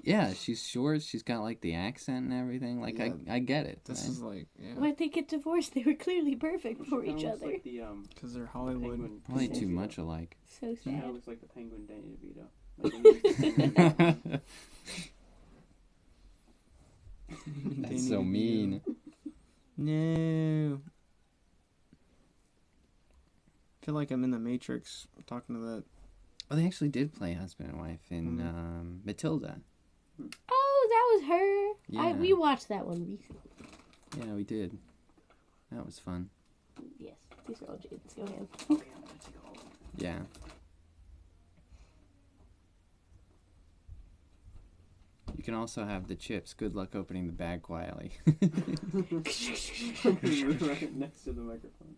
Yeah, she's short. She's got like the accent and everything. Like Yeah. I get it. This right? is like, yeah. Why'd they get divorced? They were clearly perfect for She each kinda looks other. Like the, Because they're Hollywood. penguin Probably Danny too DeVito. much alike. So She kind sad. of looks like the penguin Danny DeVito. Like when he was the penguin. That's Danny so DeVito. mean. No. I feel like I'm in the Matrix talking to that. Oh, they actually did play husband and wife in Matilda. Oh, that was her. Yeah. We watched that one recently. Yeah, we did. That was fun. Yes, these are all Jaden's. Go ahead. Okay, I'm gonna take all of them. Yeah. You can also have the chips. Good luck opening the bag quietly. Right next to the microphone.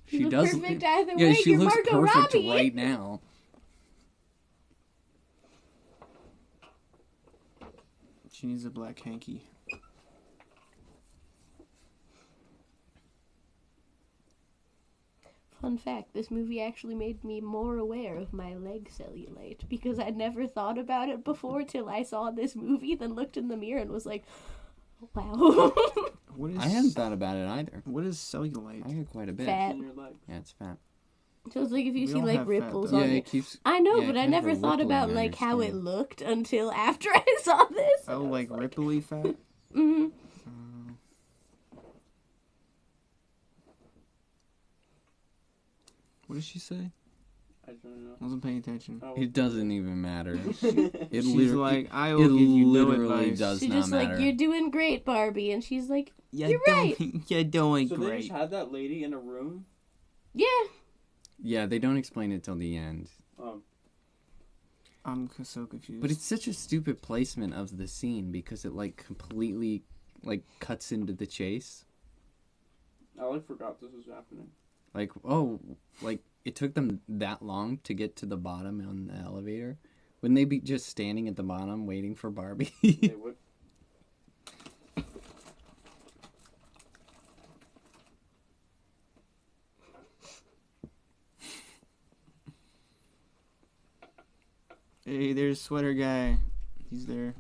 She You look does. perfect either Yeah, way. she You're looks Margot perfect Robbie. right now. She needs a black hanky. fun fact, this movie actually made me more aware of my leg cellulite because I'd never thought about it before till I saw this movie, then looked in the mirror and was like, wow. What is? I hadn't thought about it either. What is cellulite? I got quite a bit. Fat. In your legs. Yeah, it's fat. So it's like if you We see all like have fat, ripples though. on Yeah, it. it keeps. I know, yeah, but I kind of never a thought rippling about on like your how it skin. looked until after I saw this. Oh, And I like was ripply fat. Mhm. What did she say? I don't know. I wasn't paying attention. Oh. It doesn't even matter. It She's literally, like, I it will give you no literally advice. does She's not just matter. like, you're doing great, Barbie. And she's like, You're You're right. You're doing So they great. just had that lady in a room? yeah. Yeah, they don't explain it till the end. I'm so confused. But it's such a stupid placement of the scene because it like completely like cuts into the chase. I like forgot this was happening. Like, oh, like it took them that long to get to the bottom on the elevator. Wouldn't they be just standing at the bottom waiting for Barbie? They would. Hey, there's sweater guy. He's there.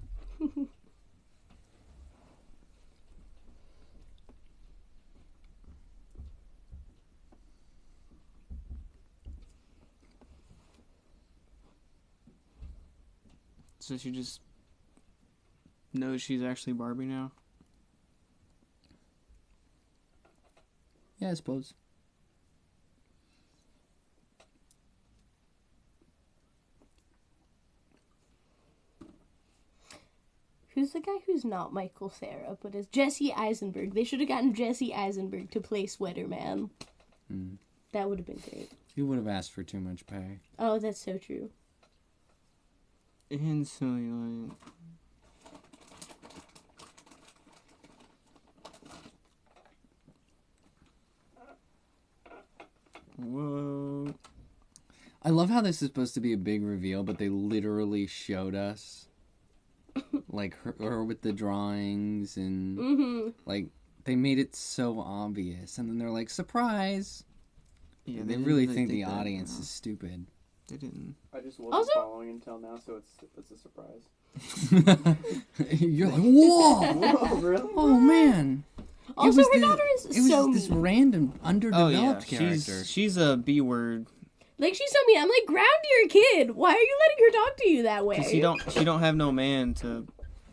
So she just knows she's actually Barbie now? Yeah, I suppose. Who's the guy who's not Michael Cera, but is Jesse Eisenberg? They should have gotten Jesse Eisenberg to play Sweater Man. Mm. That would have been great. He would have asked for too much pay. Oh, that's so true. And cellulite. Whoa. I love how this is supposed to be a big reveal, but they literally showed us like her with the drawings and Mm-hmm. like they made it so obvious, and then they're like, surprise. Yeah, They didn't really think the that, audience no. is stupid. They didn't. I just wasn't Also- following until now, so it's a surprise. You're like, whoa! Whoa, really? Oh man! Also, was her the- daughter is It was so just this mean. random Oh underdeveloped yeah, character. she's a B word Like, she's so mean. I'm like, ground your kid. Why are you letting her talk to you that way? because she don't have no man to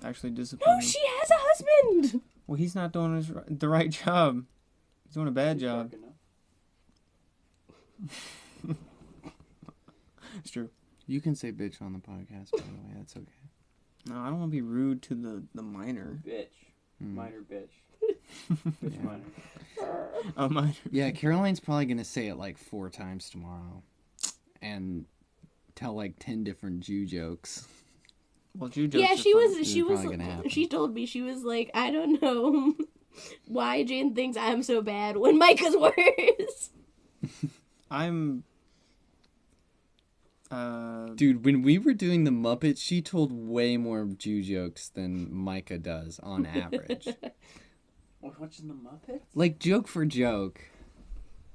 actually discipline. No, him. she has a husband. Well, he's not doing the right job. He's doing a bad He's job. dark enough. It's true. You can say bitch on the podcast, by the way. That's okay. No, I don't want to be rude to the minor. Bitch. Mm. Minor bitch. Bitch Yeah. minor. Oh, minor. Yeah, Caroline's probably gonna say it like 4 times tomorrow, and tell like 10 different Jew jokes. Well, Juju. Yeah, she was. This She is was. probably gonna happen. She told me she was like, I don't know why Jane thinks I'm so bad when Micah's worse. I'm. Dude, when we were doing the Muppets, she told way more Jew jokes than Micah does on average. We're watching the Muppets? Like, joke for joke,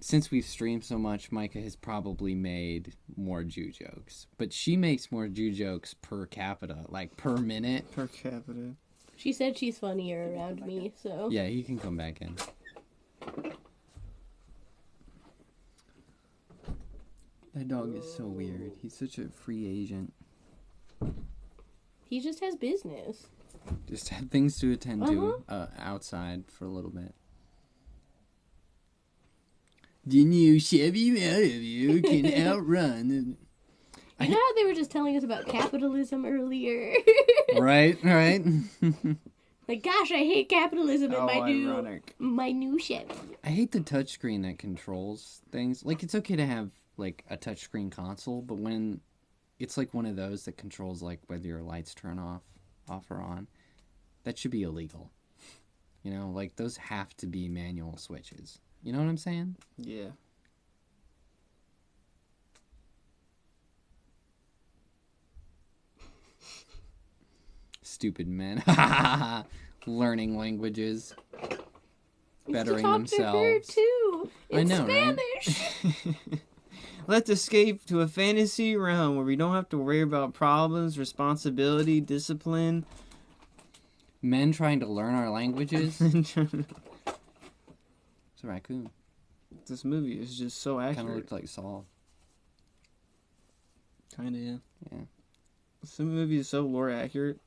since we've streamed so much, Micah has probably made more Jew jokes. But she makes more Jew jokes per capita, like per minute. per capita. She said she's funnier around me, so. Yeah, he can come back in. That dog is so weird. He's such a free agent. He just has business. Just had things to attend to outside for a little bit. The new Chevy Malibu can outrun. You know how they were just telling us about capitalism earlier? Right. Like, gosh, I hate capitalism in Oh, my ironic. new Chevy. I hate the touchscreen that controls things. Like, it's okay to have, like, a touchscreen console, but when it's, like, one of those that controls, like, whether your lights turn off or on, that should be illegal. You know, like, those have to be manual switches. You know what I'm saying? Yeah. Stupid men. Learning languages. Bettering talk to her themselves. too. you I in know, right? Spanish. Let's escape to a fantasy realm where we don't have to worry about problems, responsibility, discipline. Men trying to learn our languages. It's a raccoon. This movie is just so Kind of accurate. looked like Saul. Kind of, yeah. Yeah. Some movie is so lore accurate.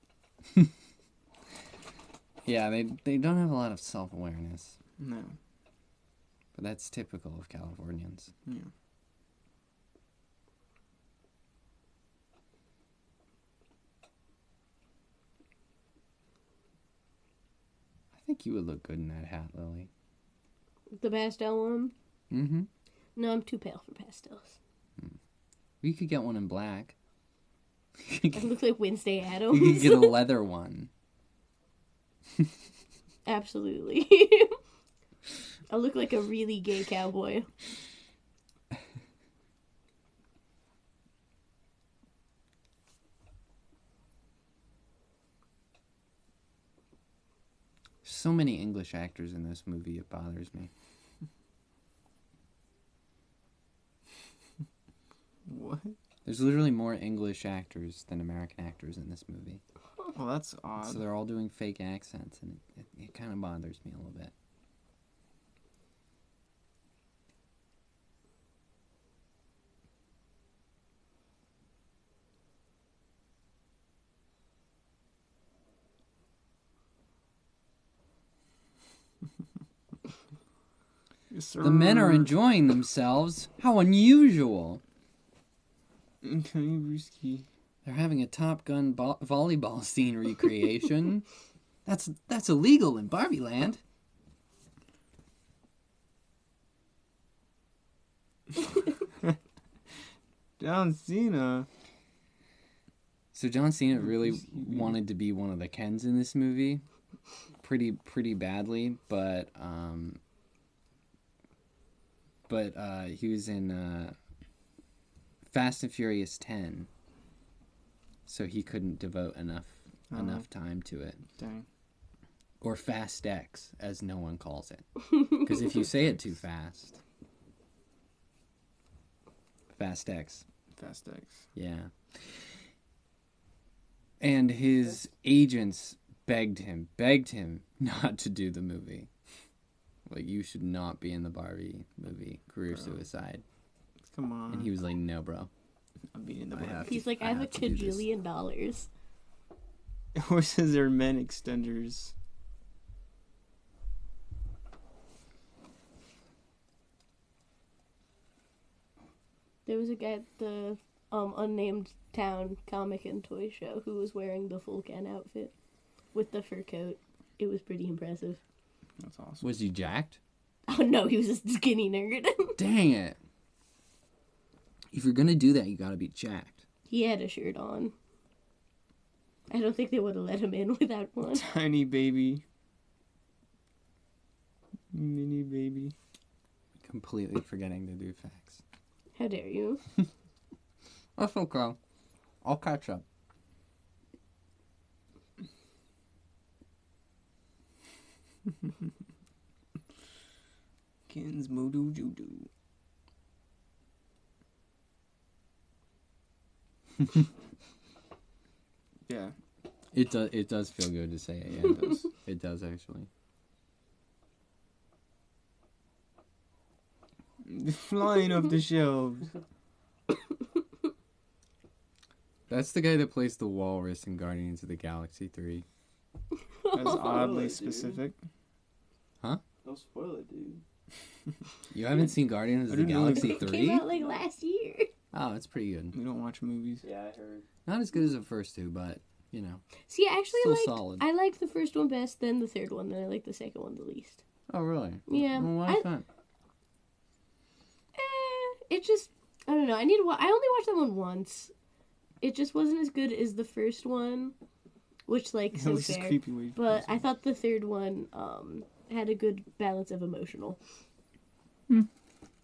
Yeah, they don't have a lot of self-awareness. No. But that's typical of Californians. Yeah. I think you would look good in that hat, Lily. The pastel one? Mm-hmm. No, I'm too pale for pastels. We could get one in black. I look like Wednesday You Addams. could get a leather one. Absolutely. I look like a really gay cowboy. So many English actors in this movie, it bothers me. What? There's literally more English actors than American actors in this movie. Well, that's odd. So they're all doing fake accents, and it kind of bothers me a little bit. Yes, sir. The men are enjoying themselves. How unusual. Okay, risky. They're having a Top Gun volleyball scene recreation. That's illegal in Barbie Land. John Cena. So John Cena really wanted to be one of the Kens in this movie, pretty badly, but he was in Fast and Furious 10, so he couldn't devote enough time to it. Dang. Or Fast X, as no one calls it, because if you say it too fast, Fast X. Fast X. Yeah. And his agents begged him not to do the movie. Like, you should not be in the Barbie movie, career suicide. Come on. And he was like, no, bro. I'm being the He's like, I have a $1 billion. Horses are men extenders. There was a guy at the unnamed town comic and toy show who was wearing the full Ken outfit with the fur coat. It was pretty impressive. That's awesome. Was he jacked? Oh no, he was a skinny nerd. Dang it. If you're gonna do that, you gotta be jacked. He had a shirt on. I don't think they would have let him in without one. Tiny baby. Mini baby. Completely forgetting to do facts. How dare you? That's okay. I'll catch up. Ken's Moodoo Joodoo. Yeah. It does feel good to say it, yeah. It does. It does, actually. Flying off the shelves. That's the guy that plays the walrus in Guardians of the Galaxy 3. That's oddly dude. specific. Don't spoil it, dude. You haven't seen Guardians of the I didn't know Galaxy It 3? came out like last year. Oh, it's pretty good. We don't watch movies. Yeah, I heard. Not as good as the first two, but, you know. See, actually, Still solid. I liked the first one best, then the third one, then I liked the second one the least. Oh, really? Yeah. Well, why is that? It just, I don't know. I only watched that one once. It just wasn't as good as the first one, which, like, At so least it's fair. creepy way. But I thought the third one had a good balance of emotional.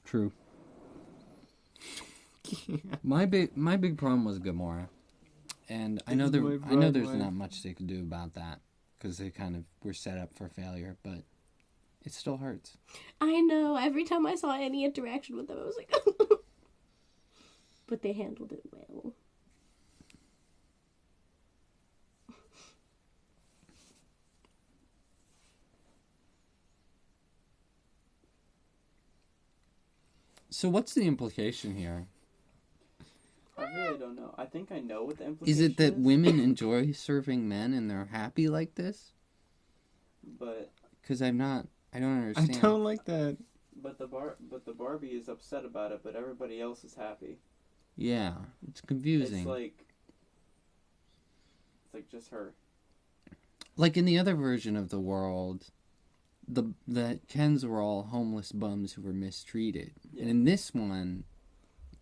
True. My big problem was Gamora, and I know there's not much they could do about that because they kind of were set up for failure. But It still hurts. I know. Every time I saw any interaction with them, I was like, but they handled it well. So what's the implication here? I really don't know. I think I know what the implication Is is. it that women enjoy serving men and they're happy like this? But Because I don't I understand. don't like that. but the Barbie is upset about it, but everybody else is happy. Yeah, it's confusing. It's like just her. Like in the other version of the world, the Kens were all homeless bums who were mistreated. Yeah. And in this one,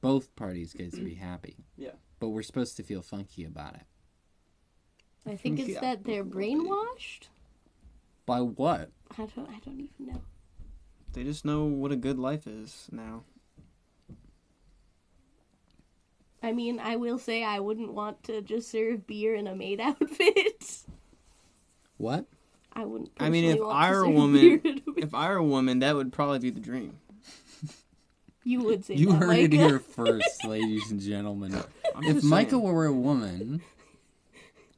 both parties get to be happy. Yeah. But we're supposed to feel funky about it. I think it's Yeah. that they're brainwashed. By what? I don't even know. They just know what a good life is now. I mean, I will say I wouldn't want to just serve beer in a maid outfit. What? I wouldn't. I mean, if personally want I to were a serve woman, beer in a maid- if I were a woman, that would probably be the dream. you would say You that, heard it Micah. here first, ladies and gentlemen. I'm If just Micah saying. were a woman,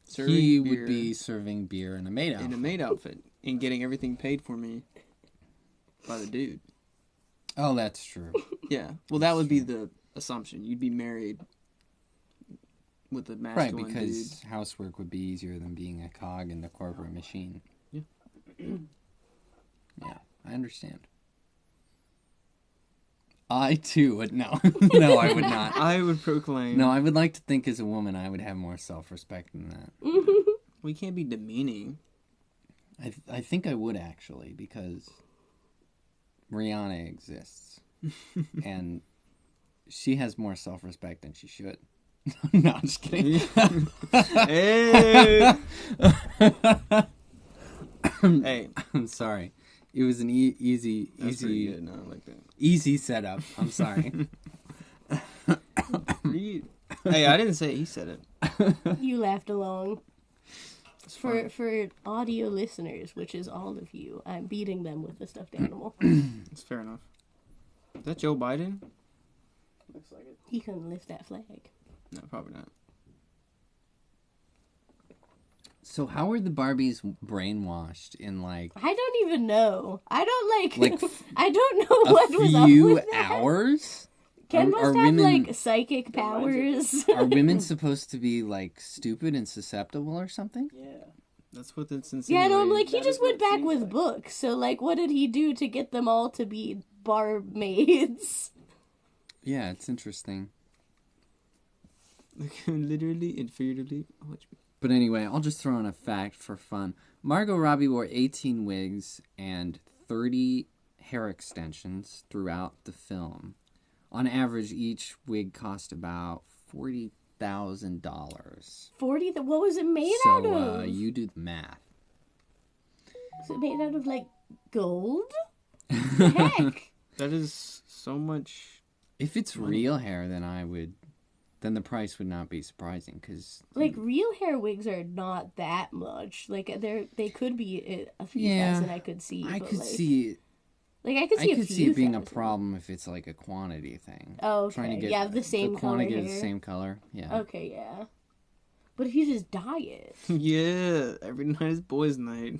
Serving he beer would be serving beer in a maid in a outfit. maid outfit and getting everything paid for me by the dude. Oh, that's true. Yeah. Well, that would be the assumption. You'd be married with a Right, masculine because housework would be easier than being a cog in the corporate machine. Yeah. Yeah, I understand. I too would no. No, I would dude. not. I would proclaim. No, I would like to think as a woman I would have more self-respect than that. We can't be demeaning. I think I would actually, because Rihanna exists. And she has more self-respect than she should. No, I'm just kidding. Hey. Hey. I'm sorry. It was an easy That's pretty good. No, I like that. easy setup. I'm sorry. Hey, I didn't say he said it. You laughed along. It's For fine. audio listeners, which is all of you, I'm beating them with a stuffed animal. It's fair enough. Is that Joe Biden? Looks like it. He couldn't lift that flag. No, probably not. So how are the Barbies brainwashed in like I don't even know. I don't Like, I don't know what was a up few with that. hours? Ken Are must have women- like psychic powers. Are women supposed to be like stupid and susceptible or something? Yeah. That's what it's Yeah, insinuating. no, I'm like, he That just is what went it back seems with like. books. So, like, what did he do to get them all to be barmaids? Yeah, it's interesting. Literally and figuratively. Oh, But anyway, I'll just throw in a fact for fun. Margot Robbie wore 18 wigs and 30 hair extensions throughout the film. On average, each wig cost about $40,000. 40, what was it made out So of? you do the math. Was it made out of, like, gold? Heck! that is so much. If it's real hair, then the price would not be surprising because Like, real hair wigs are not that much. Like, they could be a few Yeah, thousand, I could see. I but, could like, see Like, I could see a few it being a thousand. problem if it's like a quantity thing. Oh, okay. Trying to get yeah, the same color quantity hair. of the same color. Yeah. Okay, yeah. But if you just dye it. Yeah, every night is boys' night.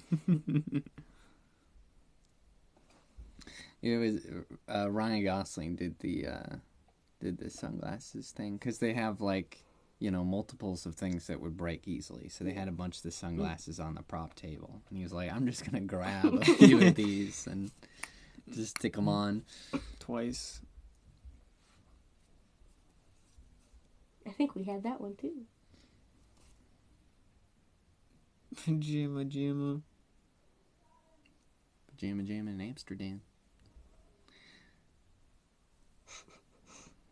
It was Ryan Gosling did the sunglasses thing because they have like multiples of things that would break easily. So they had a bunch of the sunglasses on the prop table, and he was like, "I'm just gonna grab a few of these and just stick them on." Twice. I think we had that one too. Jamma. Jamma in Amsterdam.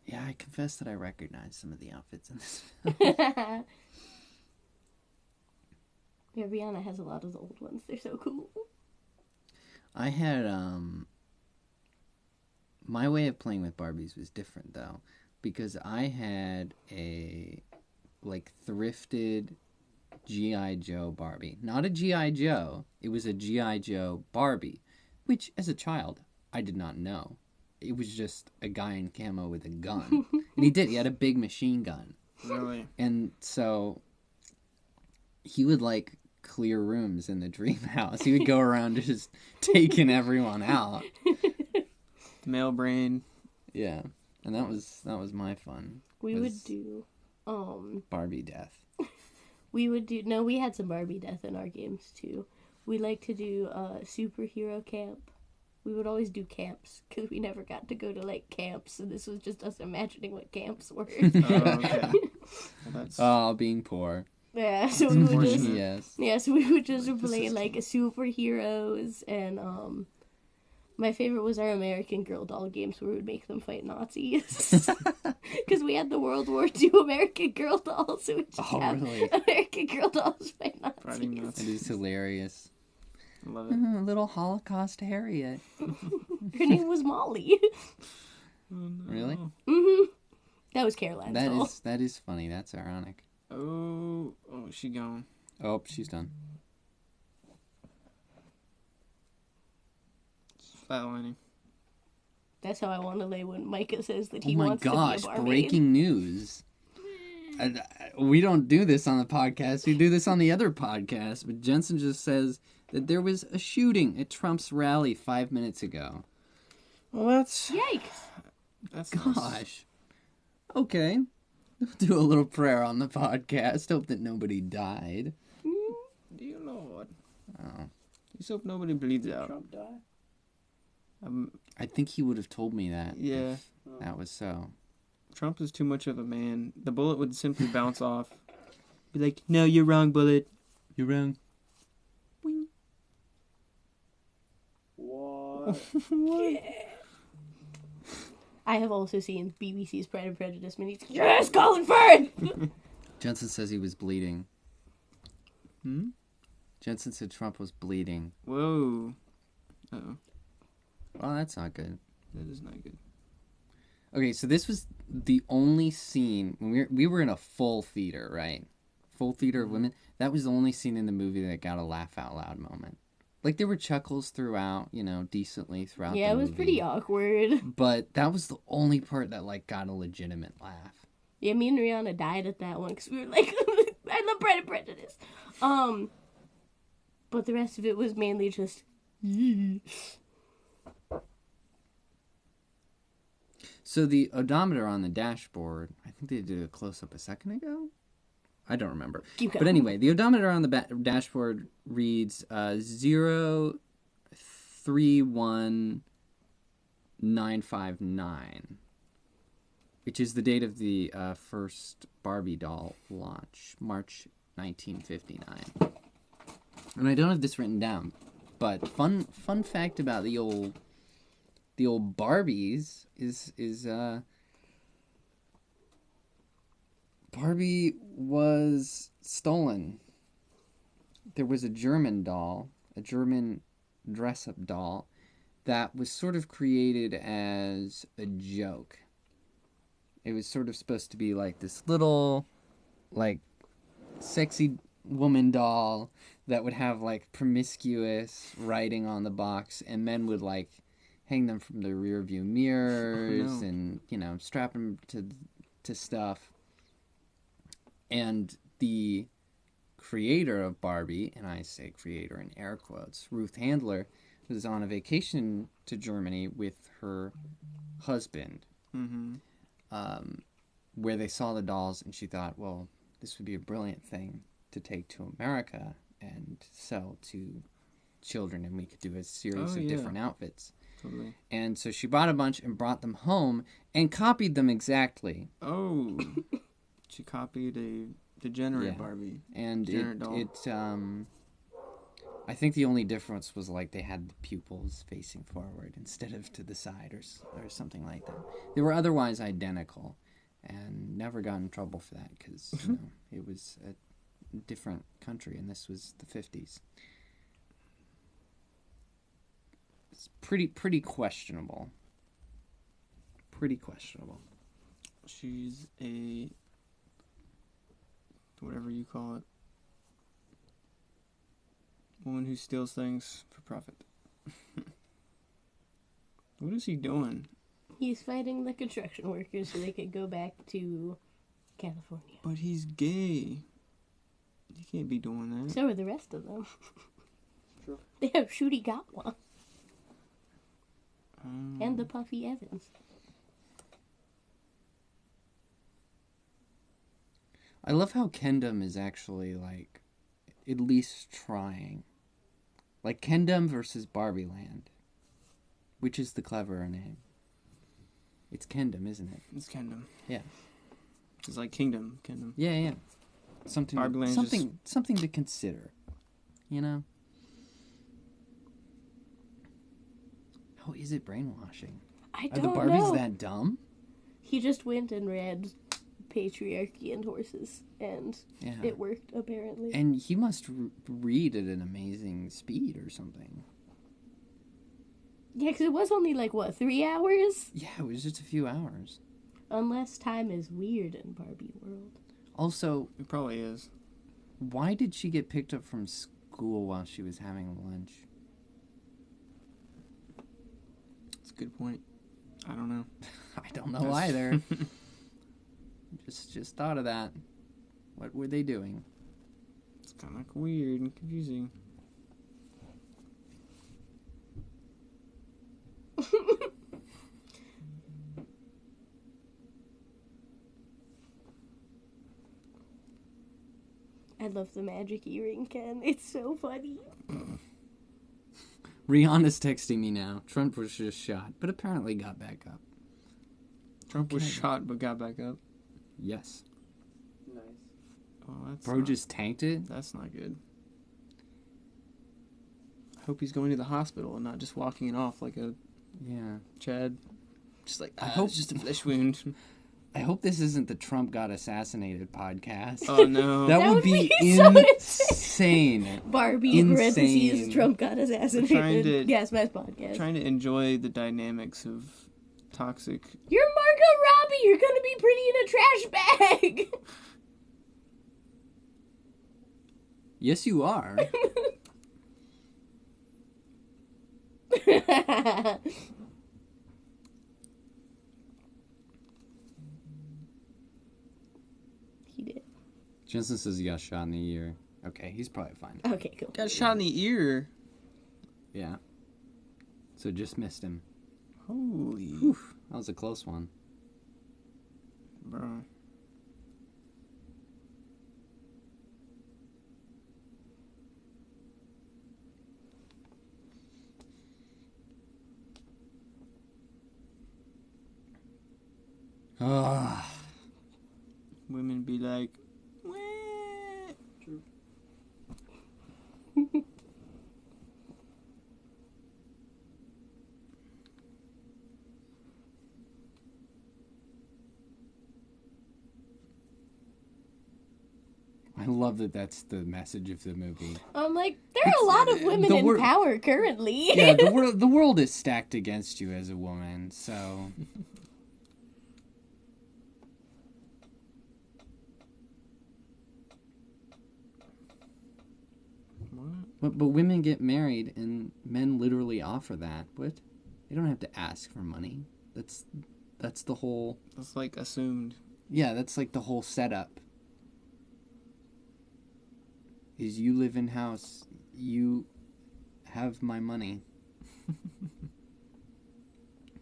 Yeah, I confess that I recognize some of the outfits in this film. Yeah, Rihanna has a lot of the old ones. They're so cool. I had my way of playing with Barbies was different though, because I had a like thrifted G.I. Joe Barbie. Not a G.I. Joe. It was a G.I. Joe Barbie which as a child I did not know. It was just a guy in camo with a gun. And he had a big machine gun. Really? And so he would like clear rooms in the dream house. He would go around just taking everyone out. Male brain. Yeah. And that was my fun. We was would do Barbie death. we had some Barbie death in our games too. We like to do superhero camp. We would always do camps because we never got to go to like camps, and this was just us imagining what camps were. Oh, okay. Well, that's... Oh, being poor. Yeah, so we would just Yes. so we would just play like superheroes, and my favorite was our American Girl doll games where we would make them fight Nazis. Because we had the World War II American Girl dolls, so we would just have really? American Girl dolls fight Nazis. Fighting Nazis. It is hilarious. I love it. Little Holocaust Harriet. Her name was Molly. Oh, no. Really? Mm-hmm. That was Caroline. That is funny. That's ironic. Oh, she gone. Oh, she's done. Flatlining. That's how I want to lay when Micah says that Oh he my wants gosh, to be a barmaid. breaking news. We don't do this on the podcast. We do this on the other podcast. But Jensen just says that there was a shooting at Trump's rally 5 minutes ago. Well, that's... Yikes. That's nice. Gosh. Okay. We'll do a little prayer on the podcast. Hope that nobody died. Dear Lord. Oh. Just hope nobody bleeds out. Trump die? I think he would have told me that. Yeah. If that was so. Trump is too much of a man. The bullet would simply bounce off. Be like, no, you're wrong, bullet. You're wrong. Wing. What? What? I have also seen BBC's Pride and Prejudice minis. Yes, Colin Firth! Jensen says he was bleeding. Hmm? Jensen said Trump was bleeding. Whoa. Uh-oh. Well, that's not good. That is not good. Okay, so this was the only scene when we were in a full theater, right? Full theater of women. That was the only scene in the movie that got a laugh out loud moment. Like there were chuckles throughout, decently throughout the movie. Yeah, it was pretty awkward. But that was the only part that like got a legitimate laugh. Yeah, me and Rihanna died at that one because we were like, I love Pride and Prejudice. But the rest of it was mainly just. So the odometer on the dashboard, I think they did a close-up a second ago? I don't remember. Keep going. But anyway, the odometer on the dashboard reads 031959, which is the date of the first Barbie doll launch, March 1959. And I don't have this written down, but fun fact about the old Barbies is Barbie was stolen. There was a German doll, a German dress-up doll, that was sort of created as a joke. It was sort of supposed to be like this little, like, sexy woman doll that would have, like, promiscuous writing on the box, and men would, like, hang them from the rear view mirrors and, strap them to stuff. And the creator of Barbie, and I say creator in air quotes, Ruth Handler, was on a vacation to Germany with her husband, where they saw the dolls, and she thought, well, this would be a brilliant thing to take to America and sell to children, and we could do a series of different outfits. Totally. And so she bought a bunch and brought them home and copied them exactly. Oh. She copied a degenerate Barbie. And Degenerate doll. I think the only difference was like they had the pupils facing forward instead of to the side or something like that. They were otherwise identical and never got in trouble for that because it was a different country and this was the 50s. It's pretty questionable. Pretty questionable. She's a... whatever you call it. Woman who steals things for profit. What is he doing? He's fighting the construction workers so they could go back to California. But he's gay. He can't be doing that. So are the rest of them. True. They have Shooty Gatwa and the Puffy Evans. I love how Kendom is actually, like, at least trying. Like, Kendom versus Barbie Land. Which is the cleverer name? It's Kendom, isn't it? It's Kingdom. Yeah. It's like Kingdom. Yeah. Something, Barbie Land's something to consider. You know? How is it brainwashing? I Are don't the Barbies know. that dumb? He just went and read Patriarchy and Horses, and Yeah. it worked, apparently. And he must read at an amazing speed or something. Yeah, because it was only, 3 hours? Yeah, it was just a few hours. Unless time is weird in Barbie world. Also, It probably is. why did she get picked up from school while she was having lunch? It's a good point. I don't know. I don't know either. Just thought of that. What were they doing? It's kind of weird and confusing. I love the magic earring, Ken. It's so funny. Rihanna's texting me now. Trump was just shot, but apparently got back up. Trump was Okay. shot but got back up. Yes. Nice. Oh, that's Bro not, just tanked it? that's not good. I hope he's going to the hospital and not just walking it off like a Yeah. Chad. Just like, I hope- it's just a flesh wound. I hope this isn't the Trump got assassinated podcast. Oh no. That would be so insane. Barbie, Insane. parentheses, Trump got Trying assassinated. to- Gas Mask Podcast. Trying to enjoy the dynamics of toxic. You're Margot Robbie. You're going to be pretty in a trash bag. Yes, you are. He did. Jensen says he got shot in the ear. Okay, he's probably fine. Okay, cool. Got shot in the ear. Yeah. So just missed him. Holy. Whew, that was a close one. Bro. Ugh. Women be like, "Wah." True. I love that that's the message of the movie. I'm like, there are a lot of women the in wor- power currently. Yeah, the world is stacked against you as a woman, so... What? But women get married and men literally offer that. What? They don't have to ask for money. That's the whole... That's like assumed. Yeah, that's like the whole setup. Is you live in house, you have my money.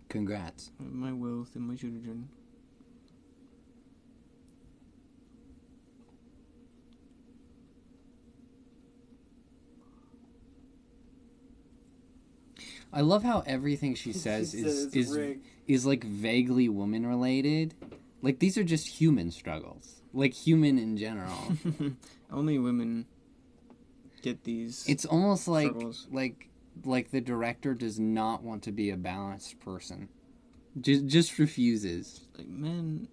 Congrats. My wealth and my children. I love how everything she says She says it's rigged. is like vaguely woman related. Like these are just human struggles. Like human in general. Only women get these. It's almost like Struggles. like the director does not want to be a balanced person. Just refuses. Like men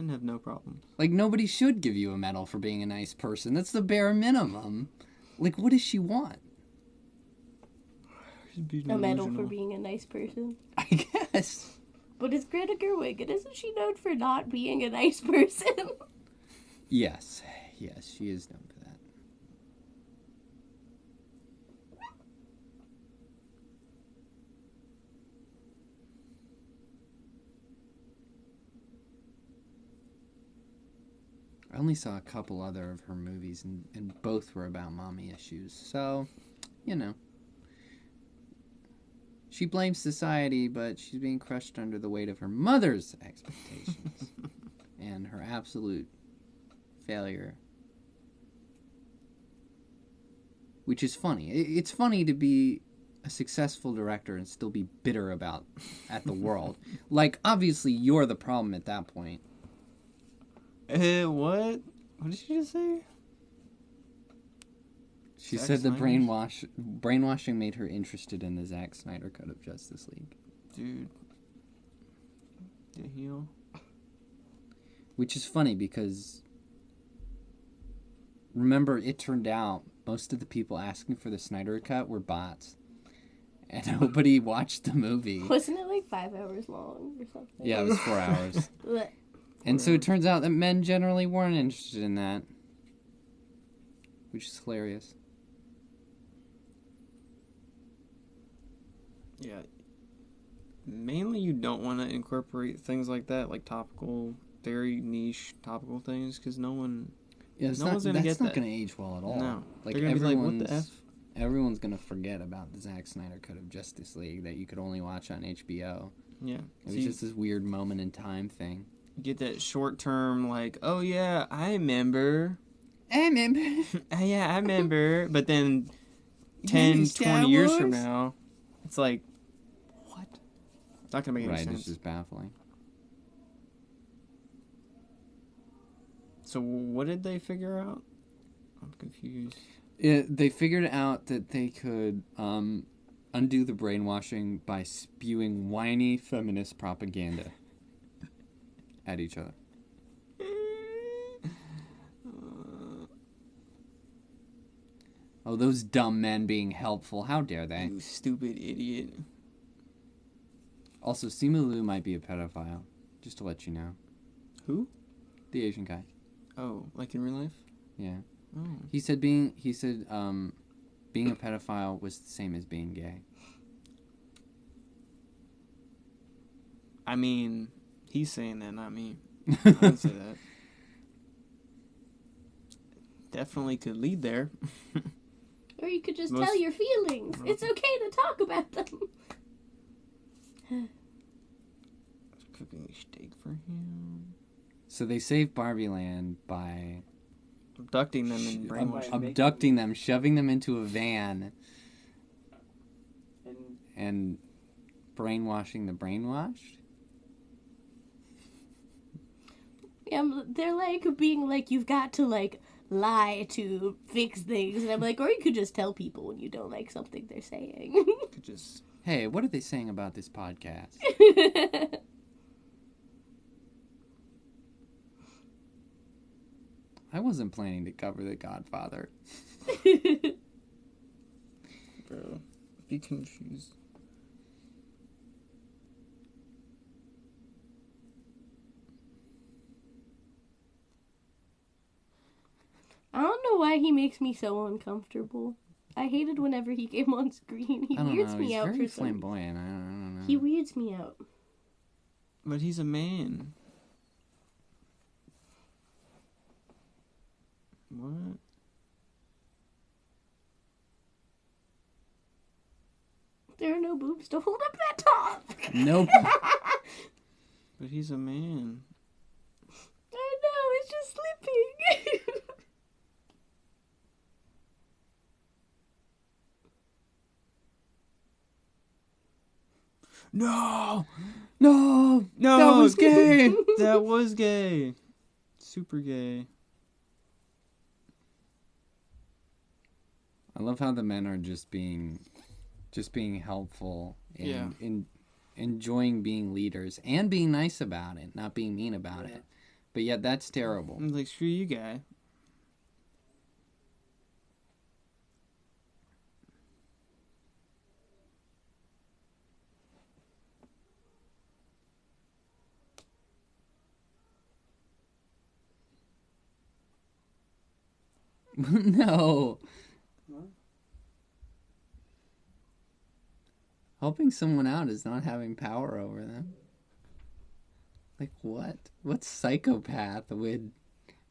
have no problems. Like nobody should give you a medal for being a nice person. That's the bare minimum. Like what does she want? She's being A medal for delusional. being a nice person. I guess. But it's Greta Gerwig, and isn't she known for not being a nice person? Yes, she is known for that. only saw a couple other of her movies, and both were about mommy issues. So, you know. She blames society, but she's being crushed under the weight of her mother's expectations and her absolute failure. Which is funny. It's funny to be a successful director and still be bitter at the world. Like, obviously, you're the problem at that point. What? What did she just say? She Zack said the Snyder's? brainwashing made her interested in the Zack Snyder cut of Justice League. Dude. The heel. Which is funny because, remember, it turned out most of the people asking for the Snyder cut were bots. And nobody watched the movie. Wasn't it like 5 hours long or something? Yeah, it was 4 hours. Blech. And so it turns out that men generally weren't interested in that. Which is hilarious. Yeah. Mainly you don't want to incorporate things like that, like topical, very niche topical things, because no one... Yeah, it's No not, one's gonna that's get not that. going to age well at all. No. Like, They're going to be like, what the F? Everyone's going to forget about the Zack Snyder cut of Justice League that you could only watch on HBO. Yeah. It was just this weird moment in time thing. You get that short term, like, oh yeah, I remember. I remember. Yeah, I remember. But then You 10, remember Star 20 years from Wars? now, it's like, what? It's not going to make any Right, sense. it's just baffling. So what did they figure out? I'm confused. They figured out that they could undo the brainwashing by spewing whiny feminist propaganda at each other. Oh, those dumb men being helpful. How dare they? You stupid idiot. Also, Simu Liu might be a pedophile. Just to let you know. Who? The Asian guy. Oh, like in real life? Yeah. Oh. He said being a pedophile was the same as being gay. I mean, he's saying that, not me. I didn't say that. Definitely could lead there. Or you could just Most- tell your feelings. It's okay to talk about them. Cooking a steak for him. So they saved Barbie Land by Abducting them and brainwashing them. abducting them, shoving them into a van, and brainwashing the brainwashed. Yeah, they're like being like, you've got to like lie to fix things. And I'm like, or you could just tell people when you don't like something they're saying. Could just... Hey, what are they saying about this podcast? I wasn't planning to cover The Godfather. Bro, be confused. I don't know why he makes me so uncomfortable. I hated whenever he came on screen. He I don't weirds know. me He's out very for some. flamboyant. I don't know. He weirds me out. But he's a man. What? There are no boobs to hold up that top. Nope. But he's a man. I know, it's just slipping. No! No! No! That was gay! That was gay. Super gay. I love how the men are just being helpful and Yeah. enjoying being leaders and being nice about it, not being mean about it. But yet that's terrible. I'm like, screw you, guy. No. What? Helping someone out is not having power over them. Like what? What psychopath would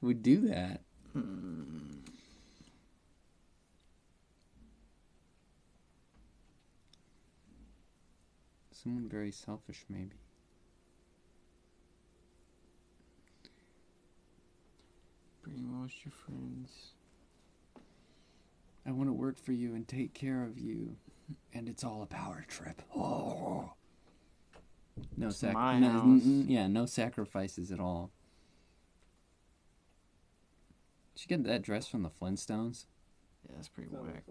would do that. Someone very selfish, maybe. Brainwash your friends. I want to work for you and take care of you, and it's all a power trip. Oh. No no sacrifices at all. Did you get that dress from the Flintstones? Yeah, that's pretty whack.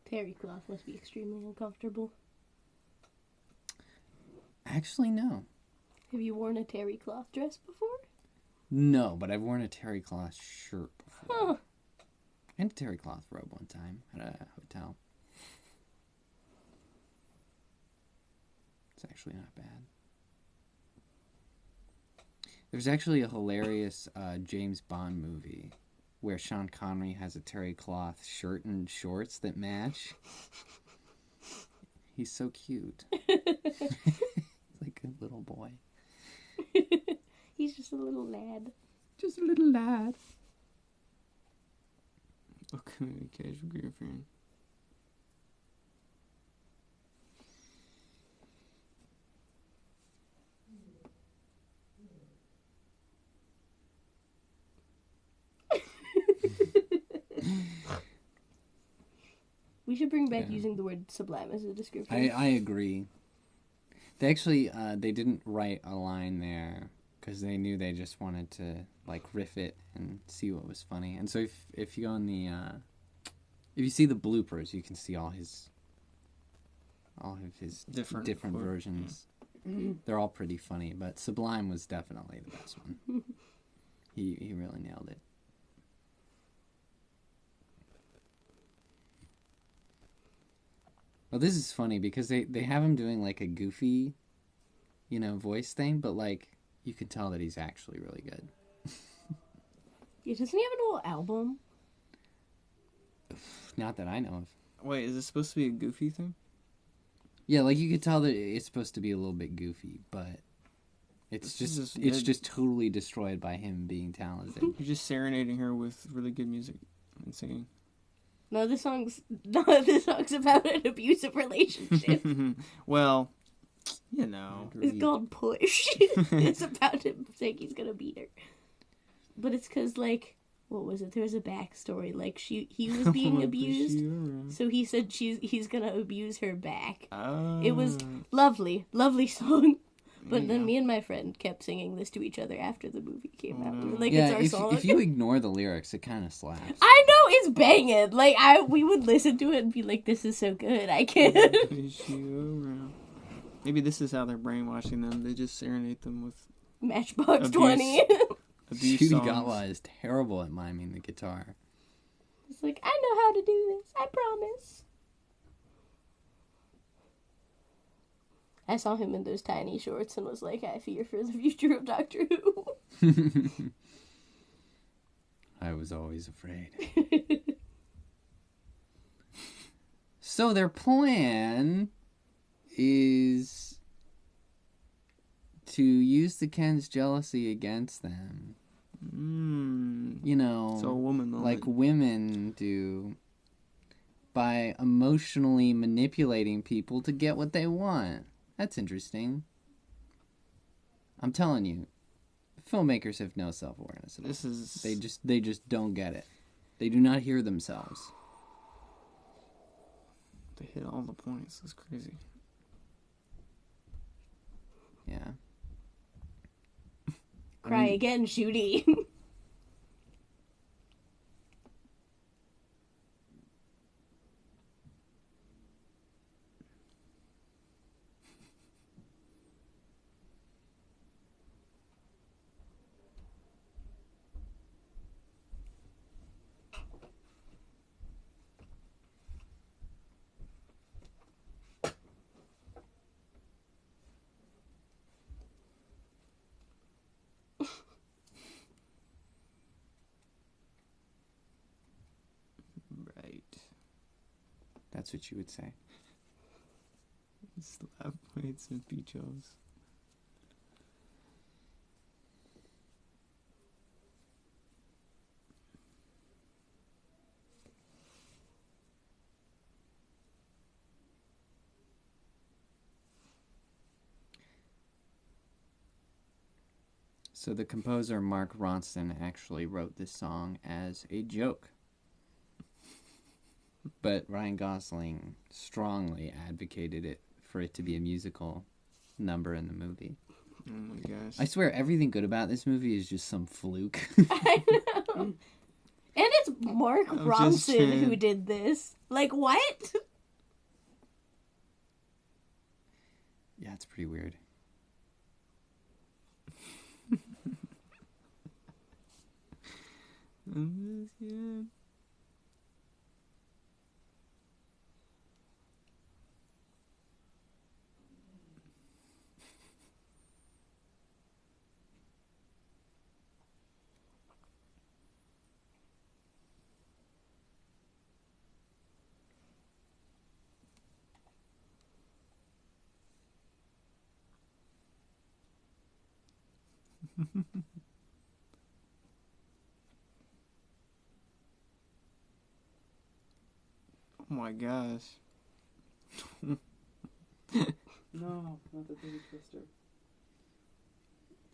Terry cloth must be extremely uncomfortable. Actually, no. Have you worn a terry cloth dress before? No, but I've worn a terry cloth shirt before. Huh. And a terry cloth robe one time at a hotel. It's actually not bad. There's actually a hilarious James Bond movie where Sean Connery has a terry cloth shirt and shorts that match. He's so cute. Like a little boy. He's just a little lad. Just a little lad. Okay, casual girlfriend. We should bring back using the word sublime as a description. I agree. They actually, they didn't write a line there because they knew they just wanted to, like, riff it and see what was funny. And so if you go on the, if you see the bloopers, you can see all of his different versions. Yeah. They're all pretty funny, but Sublime was definitely the best one. He really nailed it. Well, this is funny because they have him doing like a goofy, voice thing, but like you can tell that he's actually really good. Yeah, doesn't he have a little album? Not that I know of. Wait, is it supposed to be a goofy thing? Yeah, like you could tell that it's supposed to be a little bit goofy, but it's just totally destroyed by him being talented. You're just serenading her with really good music and singing. No, this song's about an abusive relationship. Well, It's called Push. It's about him saying he's gonna beat her. But it's because, like, what was it? There was a backstory. Like, he was being abused, so he said he's gonna abuse her back. It was lovely song. But then me and my friend kept singing this to each other after the movie came out. We were like, it's our song. If you ignore the lyrics, it kind of slaps. I know, it's banging. Like, we would listen to it and be like, this is so good. I can't. Maybe this is how they're brainwashing them. They just serenade them with Matchbox 20. Abuse songs. Judy Gawa is terrible at miming the guitar. It's like, I know how to do this. I promise. I saw him in those tiny shorts and was like, I fear for the future of Doctor Who. I was always afraid. So their plan is to use the Ken's jealousy against them. So a woman moment. Like women do, by emotionally manipulating people to get what they want. That's interesting. I'm telling you, filmmakers have no self-awareness at all. They just don't get it. They do not hear themselves. They hit all the points. That's crazy. Yeah. Cry again, Judy. That's what you would say. Slap weights and beach hoes. So the composer Mark Ronson actually wrote this song as a joke. But Ryan Gosling strongly advocated it for it to be a musical number in the movie. Oh my gosh. I swear everything good about this movie is just some fluke. I know. And it's Mark I'm just Ronson who saying. did this. Like, what? Yeah, it's pretty weird. I'm just kidding. Oh my gosh. No, not the baby twister.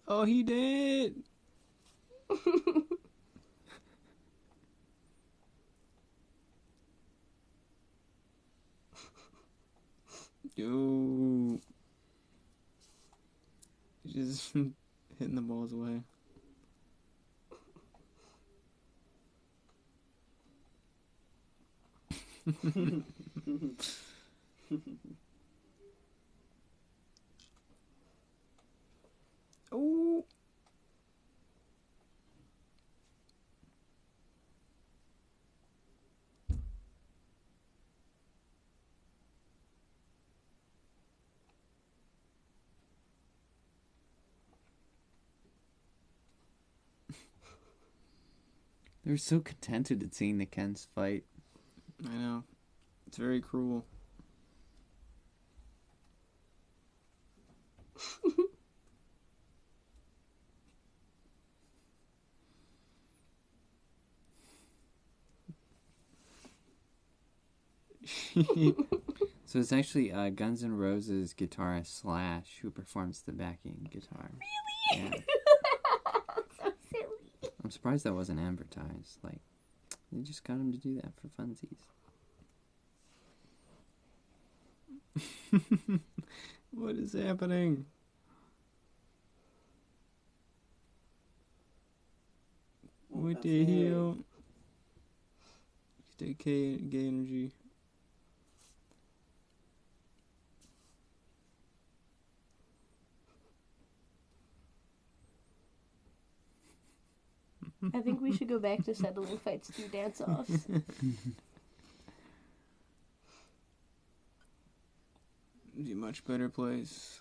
Oh, he did. Yo. Just hitting the balls away. Oh. They're so contented at seeing the Kens fight. I know. It's very cruel. So it's actually Guns N' Roses guitarist Slash who performs the backing guitar. Really? Yeah. So silly. I'm surprised that wasn't advertised. Like, they just got him to do that for funsies. What is happening? What That's the it. hell? Stay gay energy. I think we should go back to settling fights through dance-offs. Be a much better place.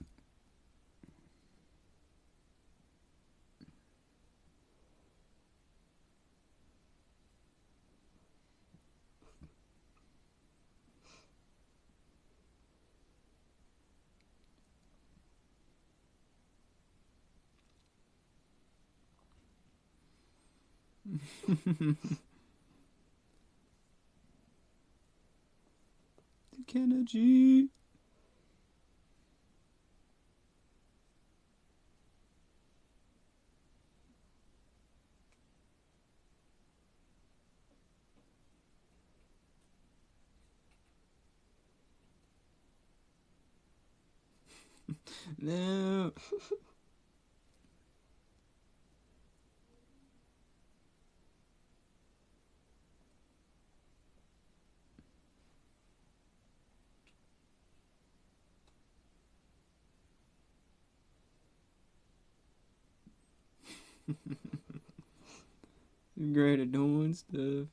Kennedy. No. You're great at doing stuff.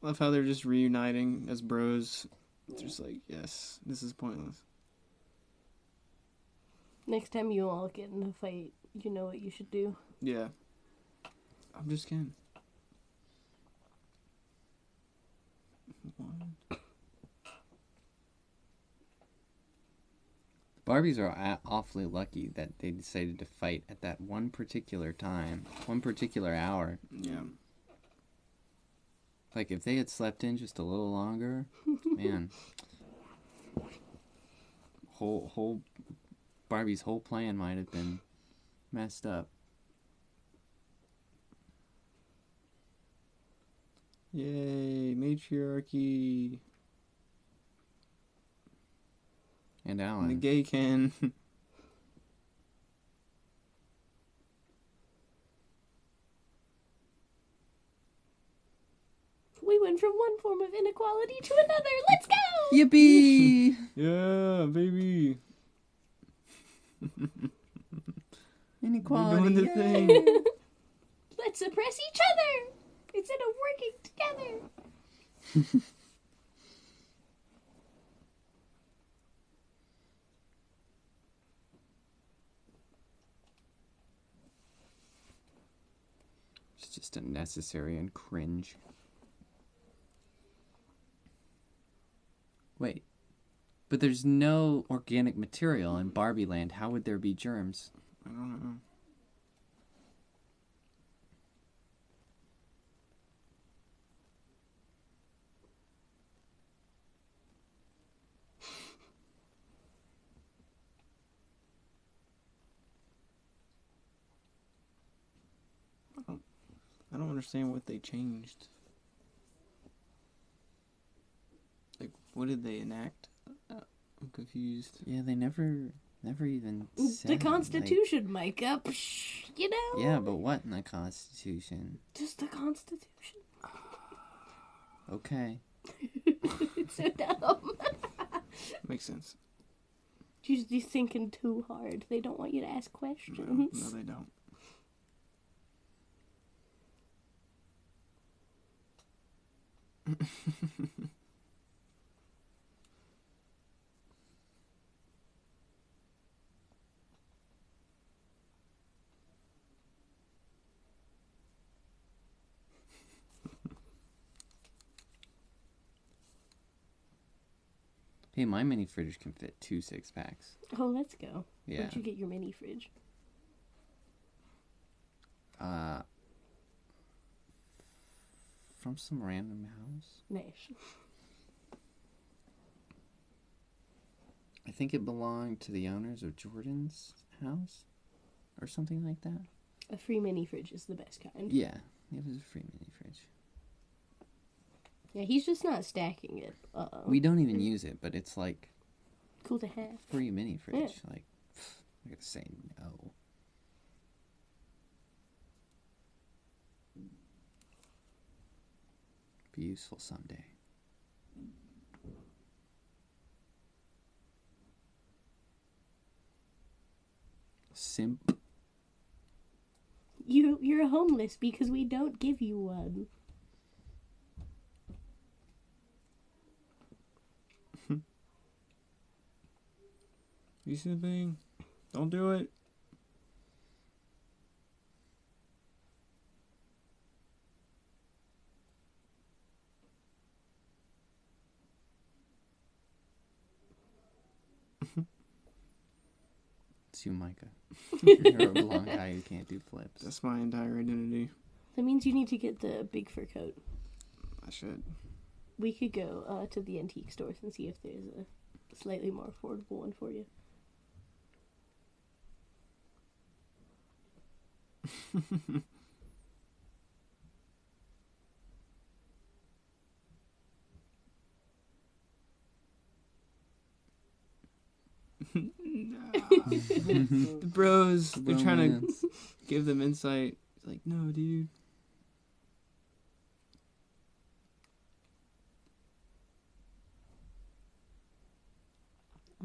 Love how they're just reuniting as bros. It's just like, yes, this is pointless. Next time you all get in a fight, you know what you should do. Yeah. I'm just kidding. One. Barbies are awfully lucky that they decided to fight at that one particular time, one particular hour. Yeah. Like, if they had slept in just a little longer, man, whole Barbie's whole plan might have been messed up. Yay, matriarchy. And The Alan. gay can. We went from one form of inequality to another. Let's go! Yippee! Yeah, baby. Inequality. We're doing the yay! thing. Let's suppress each other instead of working together. It's just unnecessary and cringe. Wait. But there's no organic material in Barbie Land. How would there be germs? I don't know. I don't understand what they changed. Like, what did they enact? I'm confused. Yeah, they never even said, The Constitution, Micah. Psh, you know? Yeah, but what in the Constitution? Just the Constitution. Okay. It's so dumb. Makes sense. You're thinking too hard. They don't want you to ask questions. No, they don't. Hey, my mini fridge can fit 2 6-packs. Oh, let's go. Yeah. Where'd you get your mini fridge? From some random house. Nice. I think it belonged to the owners of Jordan's house, or something like that. A free mini fridge is the best kind. Yeah, it was a free mini fridge. Yeah, he's just not stacking it. We don't even use it, but it's like Cool to have. free mini fridge. Yeah. Like, I gotta say no. Be useful someday. Simp. You're homeless because we don't give you one. You see the thing? Don't do it. It's you, Micah. You're a blonde guy who can't do flips. That's my entire identity. That means you need to get the big fur coat. I should. We could go to the antique stores and see if there's a slightly more affordable one for you. The bros, they're trying to Romance. give them insight. Like, no, dude.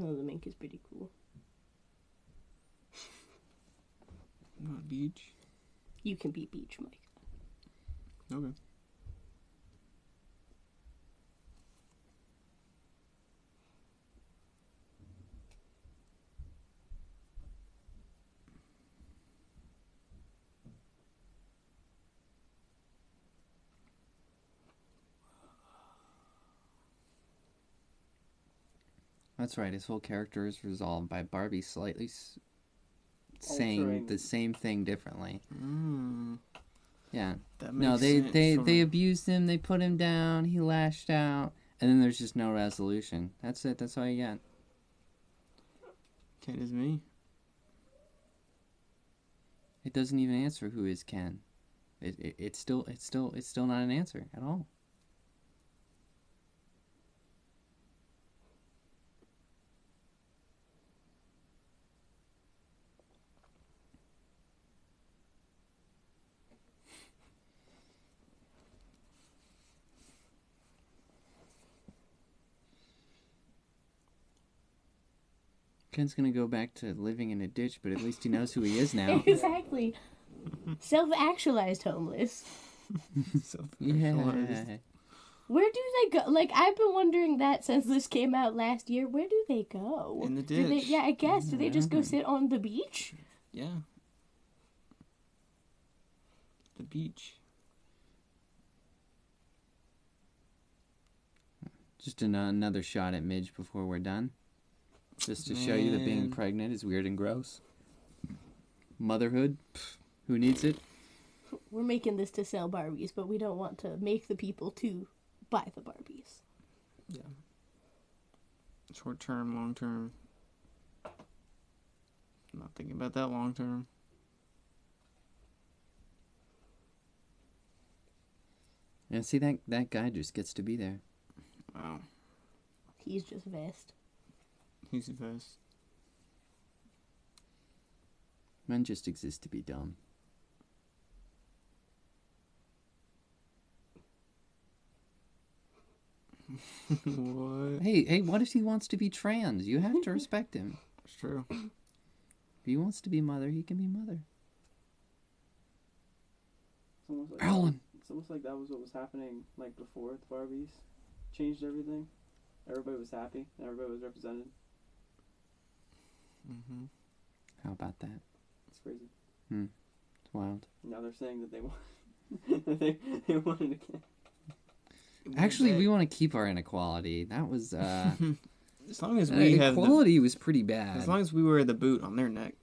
Oh, the mink is pretty cool. Not beach. You can be Beach, Mike. Okay. That's right. His whole character is resolved by Barbie slightly saying Altering. the same thing differently. Yeah. That No, makes they sense. they abused him. They put him down. He lashed out, and then there's just no resolution. That's it. That's all you got. Ken is me. It doesn't even answer who is Ken. It's still not an answer at all. Ken's gonna go back to living in a ditch, but at least he knows who he is now. Exactly. Self-actualized homeless. Yeah. Where do they go? Like, I've been wondering that since this came out last year. Where do they go? In the Do they, ditch. yeah, I guess. Do they just go sit on the beach? Yeah. The beach. Just another shot at Midge before we're done. Just to show you that being Man. pregnant is weird and gross. Motherhood? Pff, who needs it? We're making this to sell Barbies, but we don't want to make the people to buy the Barbies. Yeah. Short term, long term. I'm not thinking about that long term. And see, that guy just gets to be there. Wow. He's just vest. He's the best. Men just exist to be dumb. What? Hey, what if he wants to be trans? You have to respect him. It's true. If he wants to be mother, he can be mother. It's almost like Alan! It's almost like that was what was happening like before the Barbies changed everything. Everybody was happy and everybody was represented. Mm-hmm. How about that? It's crazy. It's wild. Now they're saying that they want they want it again. Actually, we want to keep our inequality. That was, as long as we have equality was pretty bad. as long as we wear the boot on their neck.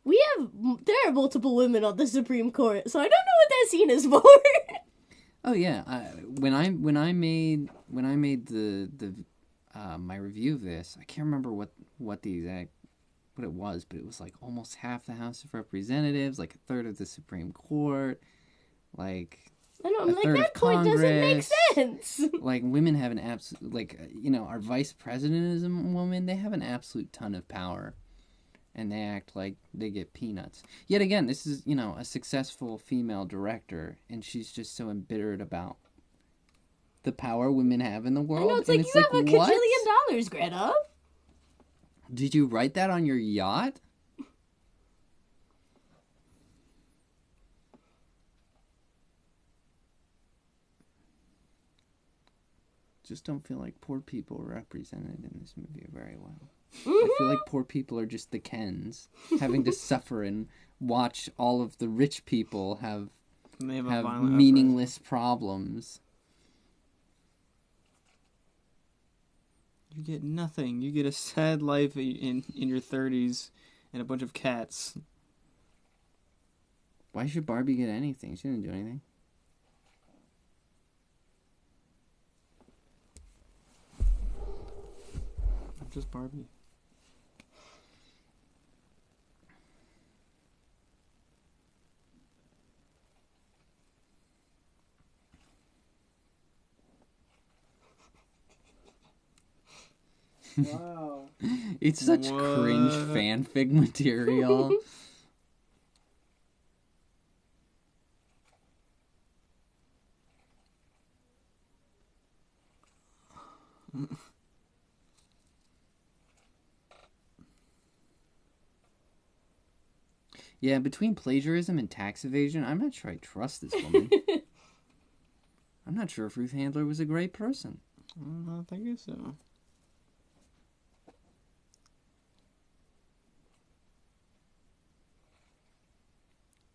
There are multiple women on the Supreme Court, so I don't know what that scene is for. Oh yeah, when I made the my review of this, I can't remember what it was, but it was like almost half the House of Representatives, like a third of the Supreme Court, like I know, I'm a like, third that of point doesn't make Congress. sense. Like women have an absolute, like our vice president is a woman. They have an absolute ton of power, and they act like they get peanuts. Yet again, this is a successful female director, and she's just so embittered about the power women have in the I world. know, it's and like, you have a what? cajillion dollars, Greta. Did you write that on your yacht? Just don't feel like poor people are represented in this movie very well. I feel like poor people are just the Kens, having to suffer and watch all of the rich people have And they have a have violent meaningless problems. You get nothing. You get a sad life in your 30s and a bunch of cats. Why should Barbie get anything? She didn't do anything. I'm just Barbie. Wow. It's such cringe What? fanfic material. Yeah, between plagiarism and tax evasion, I'm not sure I trust this woman. I'm not sure if Ruth Handler was a great person. I don't think so.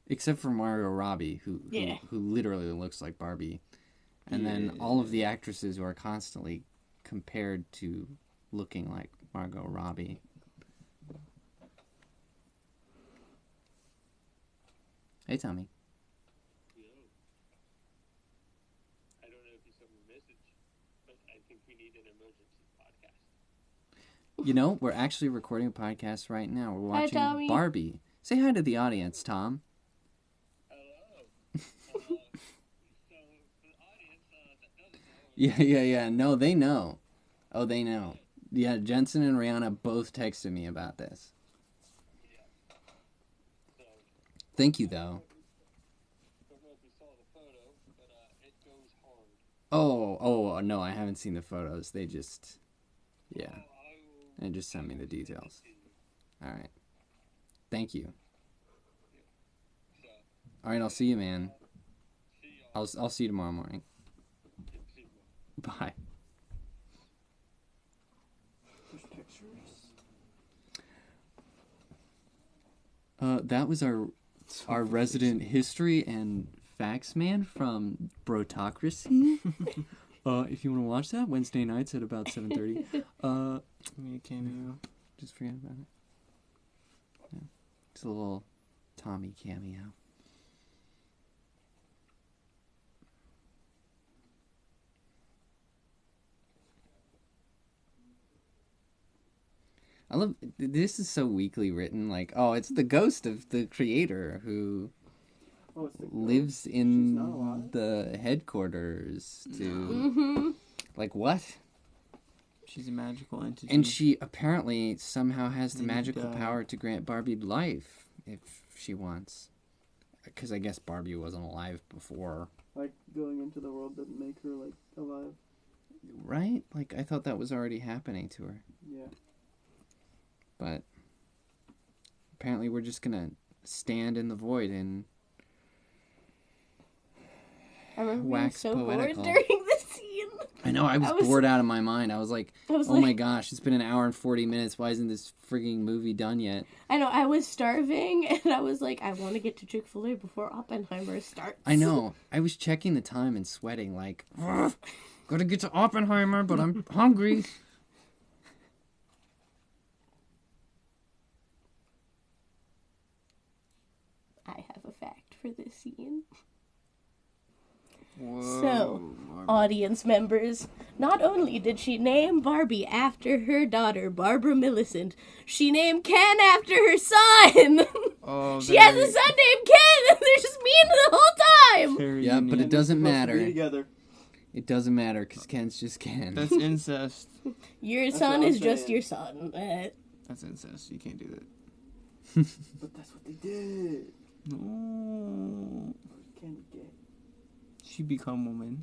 Except for Mario Robbie, who Yeah. literally looks like Barbie. And then all of the actresses who are constantly compared to looking like Margot Robbie. Hey, Tommy. I don't know if you saw my message, but I think we need an emergency podcast. You know, we're actually recording a podcast right now. We're Hi, watching Tommy. Barbie. Say hi to the audience, Tom. Hello. So, for the audience that doesn't know, Yeah. No, they know. Oh, they know. Yeah, Jensen and Rihanna both texted me about this. so, Thank you, though. don't know if you saw the photo, but it goes hard. Oh, no, I haven't seen the photos. They just, yeah, I they just sent me the details. All right. Thank you. So, All right, I'll see you, man. see y'all. I'll see you tomorrow morning. See you. Bye. There's pictures. That was our resident history and facts man from Brotocracy. If you want to watch that, Wednesday nights at about 7:30. Me cameo. Just forget about it. Yeah. It's a little Tommy cameo. I love this. Is so weakly written. Like, oh, it's the ghost of the creator who Oh, it's the lives She's not in alive? the headquarters to Mm-hmm. like what? She's a magical entity. And she apparently somehow has the Maybe magical die. power to grant Barbie life if she wants. Because I guess Barbie wasn't alive before, Like, going into the world didn't make her, like, alive. right? Like I thought that was already happening to her. Yeah. But apparently we're just gonna stand in the void and I remember being wax so poetical. bored during the scene. I know, I was bored out of my mind. I was like, I was oh like, my gosh, it's been an hour and 40 minutes. Why isn't this frigging movie done yet? I know, I was starving, and I was like, I want to get to Chick-fil-A before Oppenheimer starts. I know. I was checking the time and sweating like, "Ugh, gotta get to Oppenheimer, but I'm hungry. I have a fact for this scene. Whoa, So, Barbie. audience members, not only did she name Barbie after her daughter, Barbara Millicent, she named Ken after her son! Oh, She has a son named Ken, and they're just mean the whole time! very Yeah, but it unique. doesn't Supposed to be matter. together. It doesn't matter because Ken's just Ken. That's incest. Your That's son what I'm is just saying. your son. That's incest. You can't do that. But that's what they did. No. Can't get. She become woman.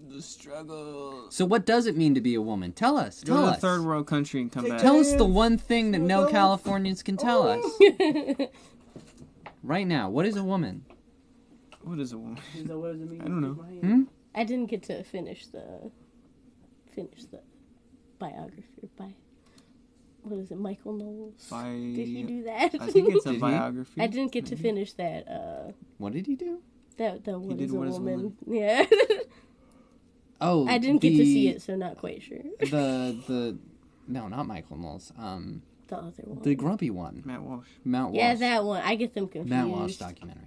The struggle. So what does it mean to be a woman? Tell us. Go Tell to a us. third world country and come Take back. Tell us the one thing that no Californians can tell us. Right now, what is a woman? What is a woman? Is that what does it mean? I don't know. Take my hand? Hmm? I didn't get to finish the biography by what is it, Michael Knowles? Did he do that? I think it's a Did he? biography. I didn't get to finish that. What did he do? That what did is a What is a woman? Woman. Yeah, Oh, I didn't get to see it, so not quite sure. No, not Michael Knowles. The other one. The grumpy one, Matt Walsh. Mount Walsh. Yeah, that one. I get them confused. Matt Walsh documentary.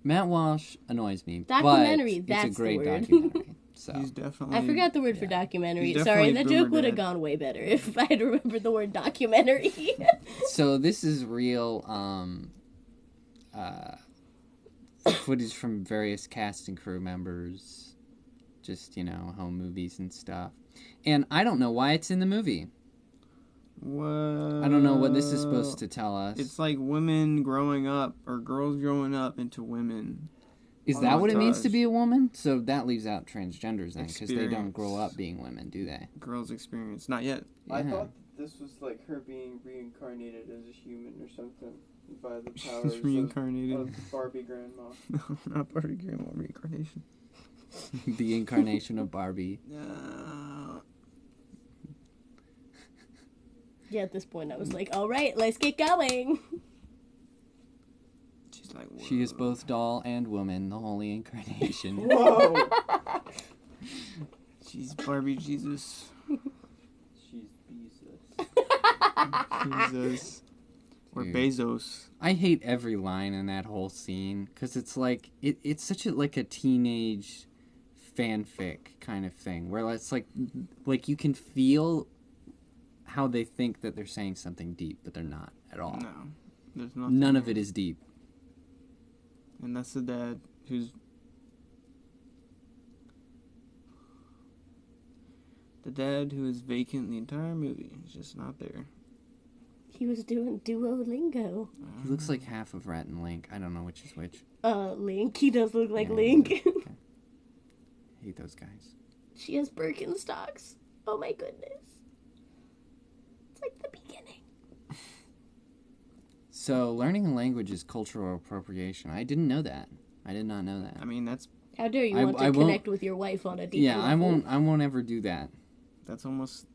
Matt Walsh annoys me. Documentary, but that's it's a great the word. documentary. So He's definitely. I forgot the word for Yeah. documentary. He's Sorry, definitely that joke boomer would have dad. gone way better if I had remembered the word documentary. So this is real footage from various cast and crew members, just home movies and stuff. And I don't know why it's in the movie. What? I don't know what this is supposed to tell us. It's like women growing up or girls growing up into women. Is that what it means to montage. be a woman? So that leaves out transgenders then, because they don't Experience. grow up being women, do they? Girls' experience. Not yet. I Yeah. thought this was like her being reincarnated as a human or something by the powers She's reincarnated. of Barbie Grandma. No, not Barbie Grandma reincarnation. The incarnation of Barbie. Yeah, at this point I was like, all right, let's get going. She's like, whoa. She is both doll and woman, the holy incarnation. Whoa! She's Barbie Jesus. She's Jesus. Jesus. Or Dude. Bezos. I hate every line in that whole scene because it's like it's such a like a teenage fanfic kind of thing where it's like you can feel how they think that they're saying something deep, but they're not at all. No. There's nothing. None of it is deep. And that's the dad who's... The dad who is vacant the entire movie. He's just not there. He was doing Duolingo. He looks like half of Rat and Link. I don't know which is which. Link. He does look like Yeah, Link. okay. Hate those guys. She has Birkenstocks. Oh my goodness. It's like the beginning. So, learning a language is cultural appropriation. I didn't know that. I did not know that. I mean, that's How dare you want to connect with your wife on a deeper Yeah, level. I won't ever do that. that's almost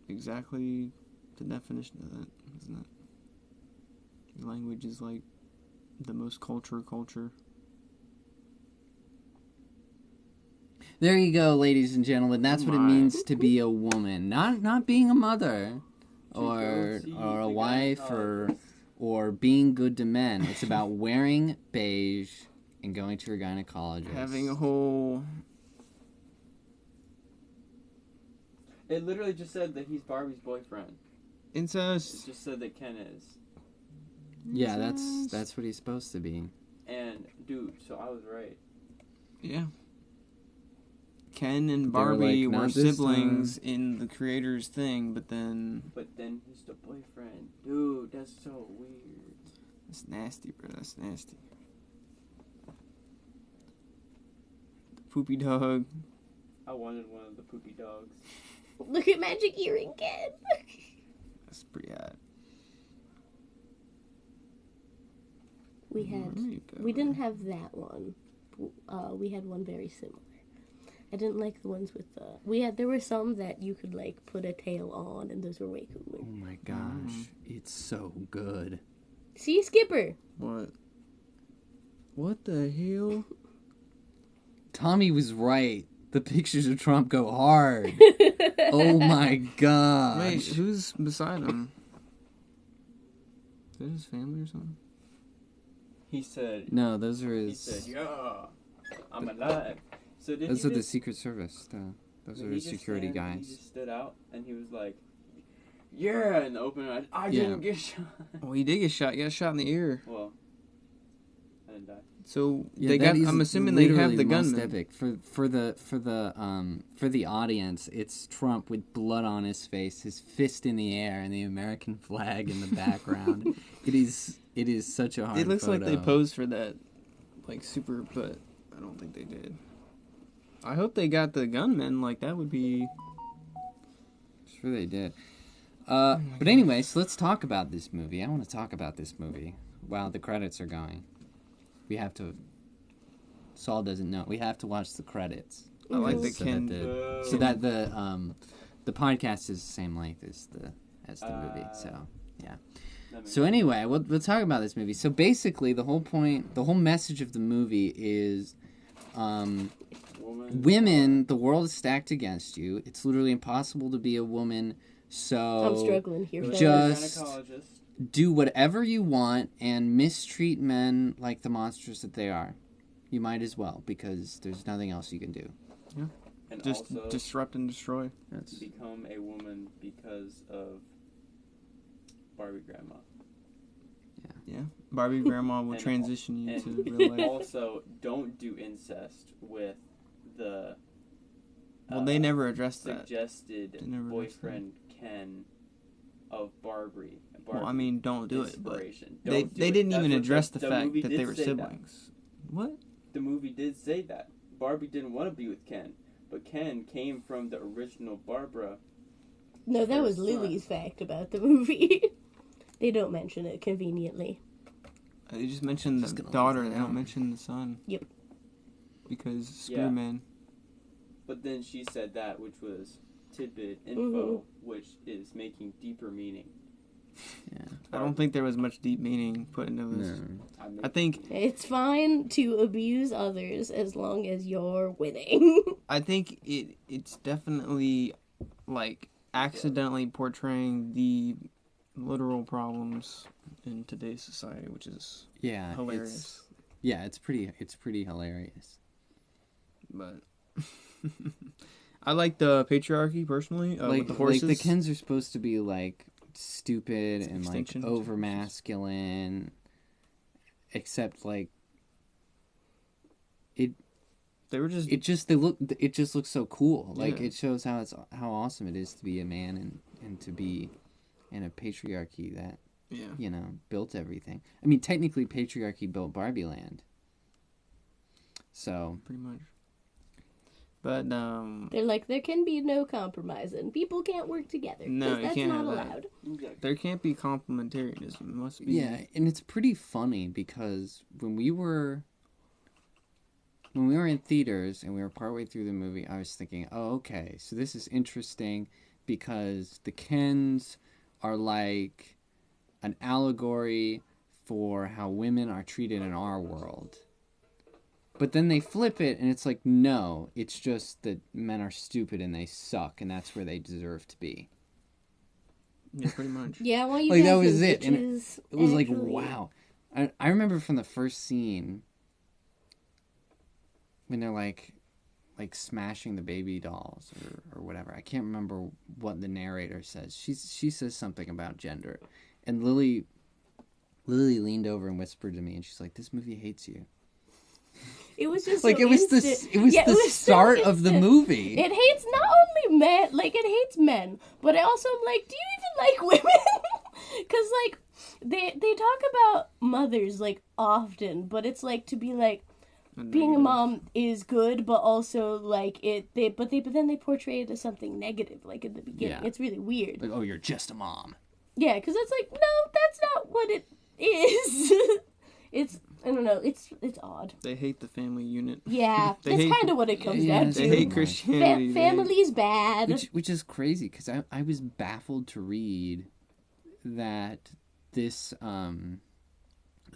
exactly the definition of that, isn't it? Language is like the most culture. There you go, ladies and gentlemen. That's what it My. means to be a woman. Not being a mother To or go see a the wife or being good to men. It's about wearing beige and going to your gynecologist. Having a whole... It literally just said that he's Barbie's boyfriend. It incest. just said that Ken is. Yeah, that's what he's supposed to be. And, dude, so I was right. Yeah. Ken and They were Barbie like, were "Not this siblings in the creator's thing, but then... But then he's the boyfriend. Dude, that's so weird. That's nasty, bro. That's nasty. The poopy dog. I wanted one of the poopy dogs. Look at Magic Earring Ken. That's pretty hot. We didn't have that one. We had one very similar. I didn't like the ones with the... There were some that you could, like, put a tail on, and those were way cooler. Oh my gosh, it's so good. See, Skipper? What? What the hell? Tommy was right. The pictures of Trump go hard. Oh my gosh. Wait, who's beside him? Is that his family or something? He said... No, those are He his... said, yeah, I'm alive. So did Those he are the just, Secret Service. Those did are he his just security stand- guys. He just stood out, and he was like, yeah, in the open, I Yeah. didn't get shot. Oh, he did get shot. He got shot in the ear. Well, I didn't die. So Yeah, they that got. is I'm assuming they have literally the most gunman. epic. For the audience, it's Trump with blood on his face, his fist in the air, and the American flag in the background. It is such a hard It looks like they photo. posed for that, like super, but I don't think they did. I hope they got the gunman. Like that would be. Sure they did. But anyways, let's talk about this movie. I want to talk about this movie while the credits are going. We have to... Saul doesn't know. We have to watch the credits. I like the So Ken. that the podcast is the same length as the movie. So yeah. That makes So anyway, we'll talk about this movie. So basically, the whole message of the movie is, women, the world is stacked against you. It's literally impossible to be a woman. So I'm struggling here. Go to Just- the gynecologist. do whatever you want and mistreat men like the monsters that they are. You might as well, because there's nothing else you can do. And Just also disrupt and destroy. That's become a woman because of Barbie grandma. Yeah. Barbie grandma will And- transition you and- to real life. Also, don't do incest with the Well, they never addressed that. suggested They never addressed boyfriend Ken of Barbie. Well, I mean, don't do it, but Inspiration. they Don't do they it. didn't That's even what address the fact movie that did they were say siblings. What? The movie did say that. Barbie didn't want to be with Ken, but Ken came from the original Barbara. No, that Her was son. Lily's fact about the movie. They don't mention it conveniently. They just mentioned Just the gonna daughter. leave it They don't out. mention the son. Yep. Because Yeah. Screwman. But then she said that, which was tidbit info, Mm-hmm. which is making deeper meaning. yeah. I don't think there was much deep meaning put into this. No. I think It's fine to abuse others as long as you're winning. I think it's definitely like accidentally portraying the literal problems in today's society, which is Yeah, hilarious. it's pretty hilarious. But I like the patriarchy personally. With the horses. Like the Kens are supposed to be like stupid and like Extinction. over masculine, except like They were just it just looks so cool. Like Yeah. it shows how awesome it is to be a man and to be in a patriarchy that yeah. built everything. I mean, technically, patriarchy built Barbie Land. So Pretty much. But They're like, there can be no compromise, and people can't work together. No, 'cause you that's can't not have that. allowed. Exactly. there can't be complementarianism. It must be. yeah, and it's pretty funny because when we were in theaters and we were partway through the movie, I was thinking, oh, okay, so this is interesting because the Kens are like an allegory for how women are treated in our world. But then they flip it and it's like, no, it's just that men are stupid and they suck and that's where they deserve to be. Yeah, pretty much. Yeah, well, you Like, guys that was are it, and bitches, It was like, actually. wow. I remember from the first scene when they're like smashing the baby dolls or whatever. I can't remember what the narrator says. She says something about gender. And Lily leaned over and whispered to me and she's like, this movie hates you. It was just Like so it was instant. the Yeah, it was so start of the instant. movie. It hates not only men, like it hates men, but I also am like, do you even like women? Because like they talk about mothers like often, but it's like to be like being a mom is good, but also like but then they portray it as something negative, like in the beginning. Yeah. It's really weird. Like, oh, you're just a mom. Yeah, because it's like, no, that's not what it is. It's I don't know. It's odd. They hate the family unit. Yeah, They that's hate- kind of what it comes Yeah, down They to. hate Christianity. Family's bad. Which is crazy because I was baffled to read that this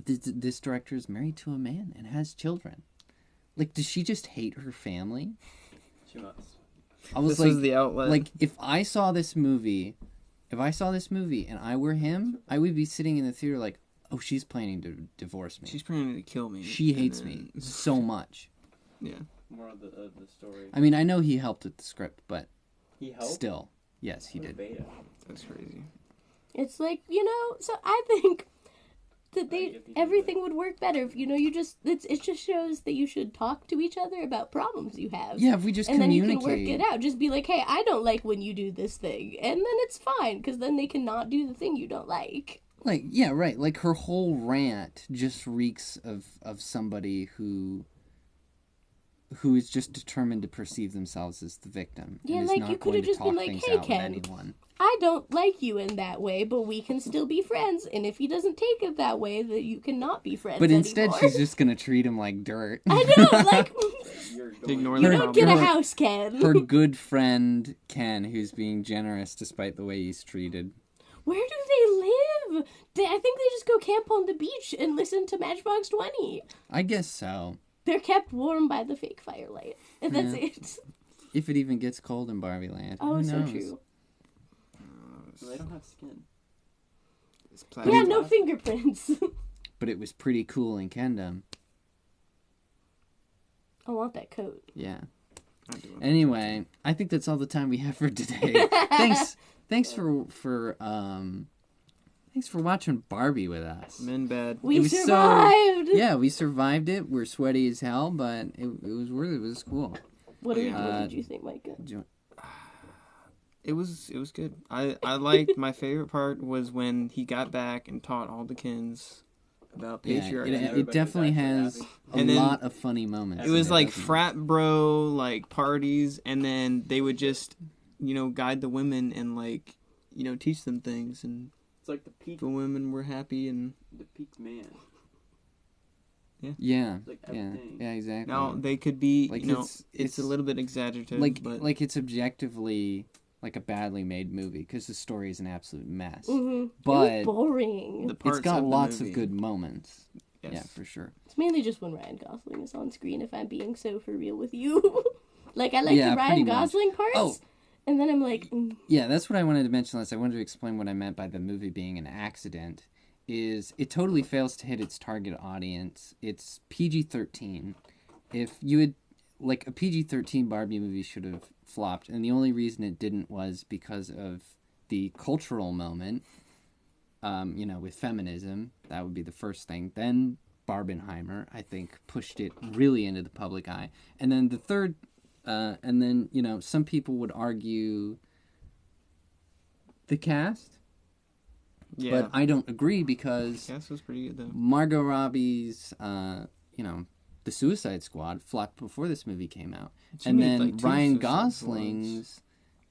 this director is married to a man and has children. Like, does she just hate her family? She must. I was This like, was the outlet. like if I saw this movie and I were him, I would be sitting in the theater like, oh, she's planning to divorce me. She's planning to kill me. She and hates then- me so much. Yeah. More of the story. I mean, I know he helped with the script, but He helped. still, yes, he did. Beta. That's crazy. It's like, so I think that if you do everything would work better if you just it just shows that you should talk to each other about problems you have. Yeah, if we just and then you communicate. can work it out. Just be like, hey, I don't like when you do this thing, and then it's fine because then they cannot do the thing you don't like. Like, yeah, right. Like, her whole rant just reeks of somebody who is just determined to perceive themselves as the victim. Yeah, and is like, not you coulda going to just been talk like, things "Hey, out Ken." with anyone. I don't like you in that way, but we can still be friends. And if he doesn't take it that way, that you cannot be friends. But instead, anymore. she's just going to treat him like dirt. I know, like You're Ignore you the don't get a problem. house, Ken. Her good friend, Ken, who's being generous despite the way he's treated. Where do they live? I think they just go camp on the beach and listen to Matchbox 20. I guess so. They're kept warm by the fake firelight, and that's Yeah. it. If it even gets cold in Barbie Land. Oh, Who so knows? true. Well, they don't have skin. It's Yeah, plastic. no fingerprints. But it was pretty cool in Kendom. I want that coat. Yeah. I do. Anyway, I think that's all the time we have for today. Thanks for watching Barbie with us. Men bad. We It was so- survived. Yeah, we survived it. We're sweaty as hell, but it was worth it. It was cool. What Uh, did you think, Micah? It was good. I liked my favorite part was when he got back and taught all the Kens about Yeah, patriarchy. it Everybody definitely was actually has happy. a And then- lot of funny moments. It was in like doesn't it? frat bro like parties, and then they would just guide the women and like teach them things, and It's like the peak women were happy. And man. Yeah, Like yeah, everything. yeah, exactly. now they could be Like, it's it's a little bit exaggerative, like but like it's objectively like a badly made movie because the story is an absolute mess. Mm-hmm. But it was boring. The parts it's got of the lots movie. of good moments. Yes. Yeah, for sure. It's mainly just when Ryan Gosling is on screen, if I'm being so for real with you. Like, I like Yeah, the pretty Ryan much. Gosling parts, Oh. and then I'm like, Yeah, that's what I wanted to mention last. I wanted to explain what I meant by the movie being an accident. Is it totally fails to hit its target audience. It's PG-13. If you had, like, a PG-13 Barbie movie should have flopped, and the only reason it didn't was because of the cultural moment, with feminism. That would be the first thing. Then Barbenheimer, I think, pushed it really into the public eye. And then the third, some people would argue the cast. Yeah. But I don't agree because Cast was pretty good though. Margot Robbie's, The Suicide Squad flopped before this movie came out. She And made, then like, two Ryan Suicide Gosling's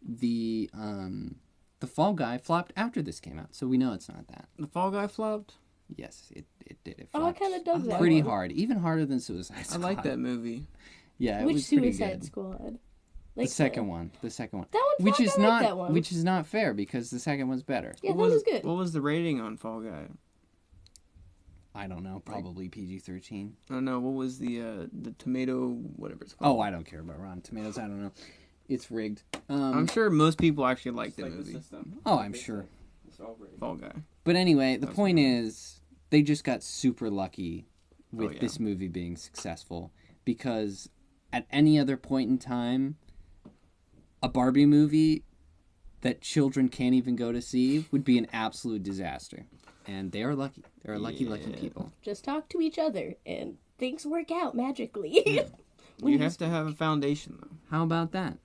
The Fall Guy flopped after this came out. So we know it's not that. The Fall Guy flopped. Yes, it did. It oh, I flopped kind of dug that pretty one. hard. Even harder than Suicide I Squad. like that movie. Yeah, it Which was pretty Suicide good. Squad? The second one. The second one. That one Which flopped, is I like not that one. which is not fair because the second one's better. Yeah, that What was good. What was the rating on Fall Guy? I don't know, probably PG-13. I don't know. What was the tomato, whatever it's called? Oh, I don't care about Rotten Tomatoes. I don't know. It's rigged. I'm sure most people actually like It's the like movie. the system. Oh, I'm sure. It's all rigged. Fall Guy. But anyway, the That's point fine. is, they just got super lucky with yeah. this movie being successful because at any other point in time, a Barbie movie that children can't even go to see would be an absolute disaster. And they are lucky. They're lucky Yeah. people. Just talk to each other, and things work out magically. You have to have a foundation though. How about that?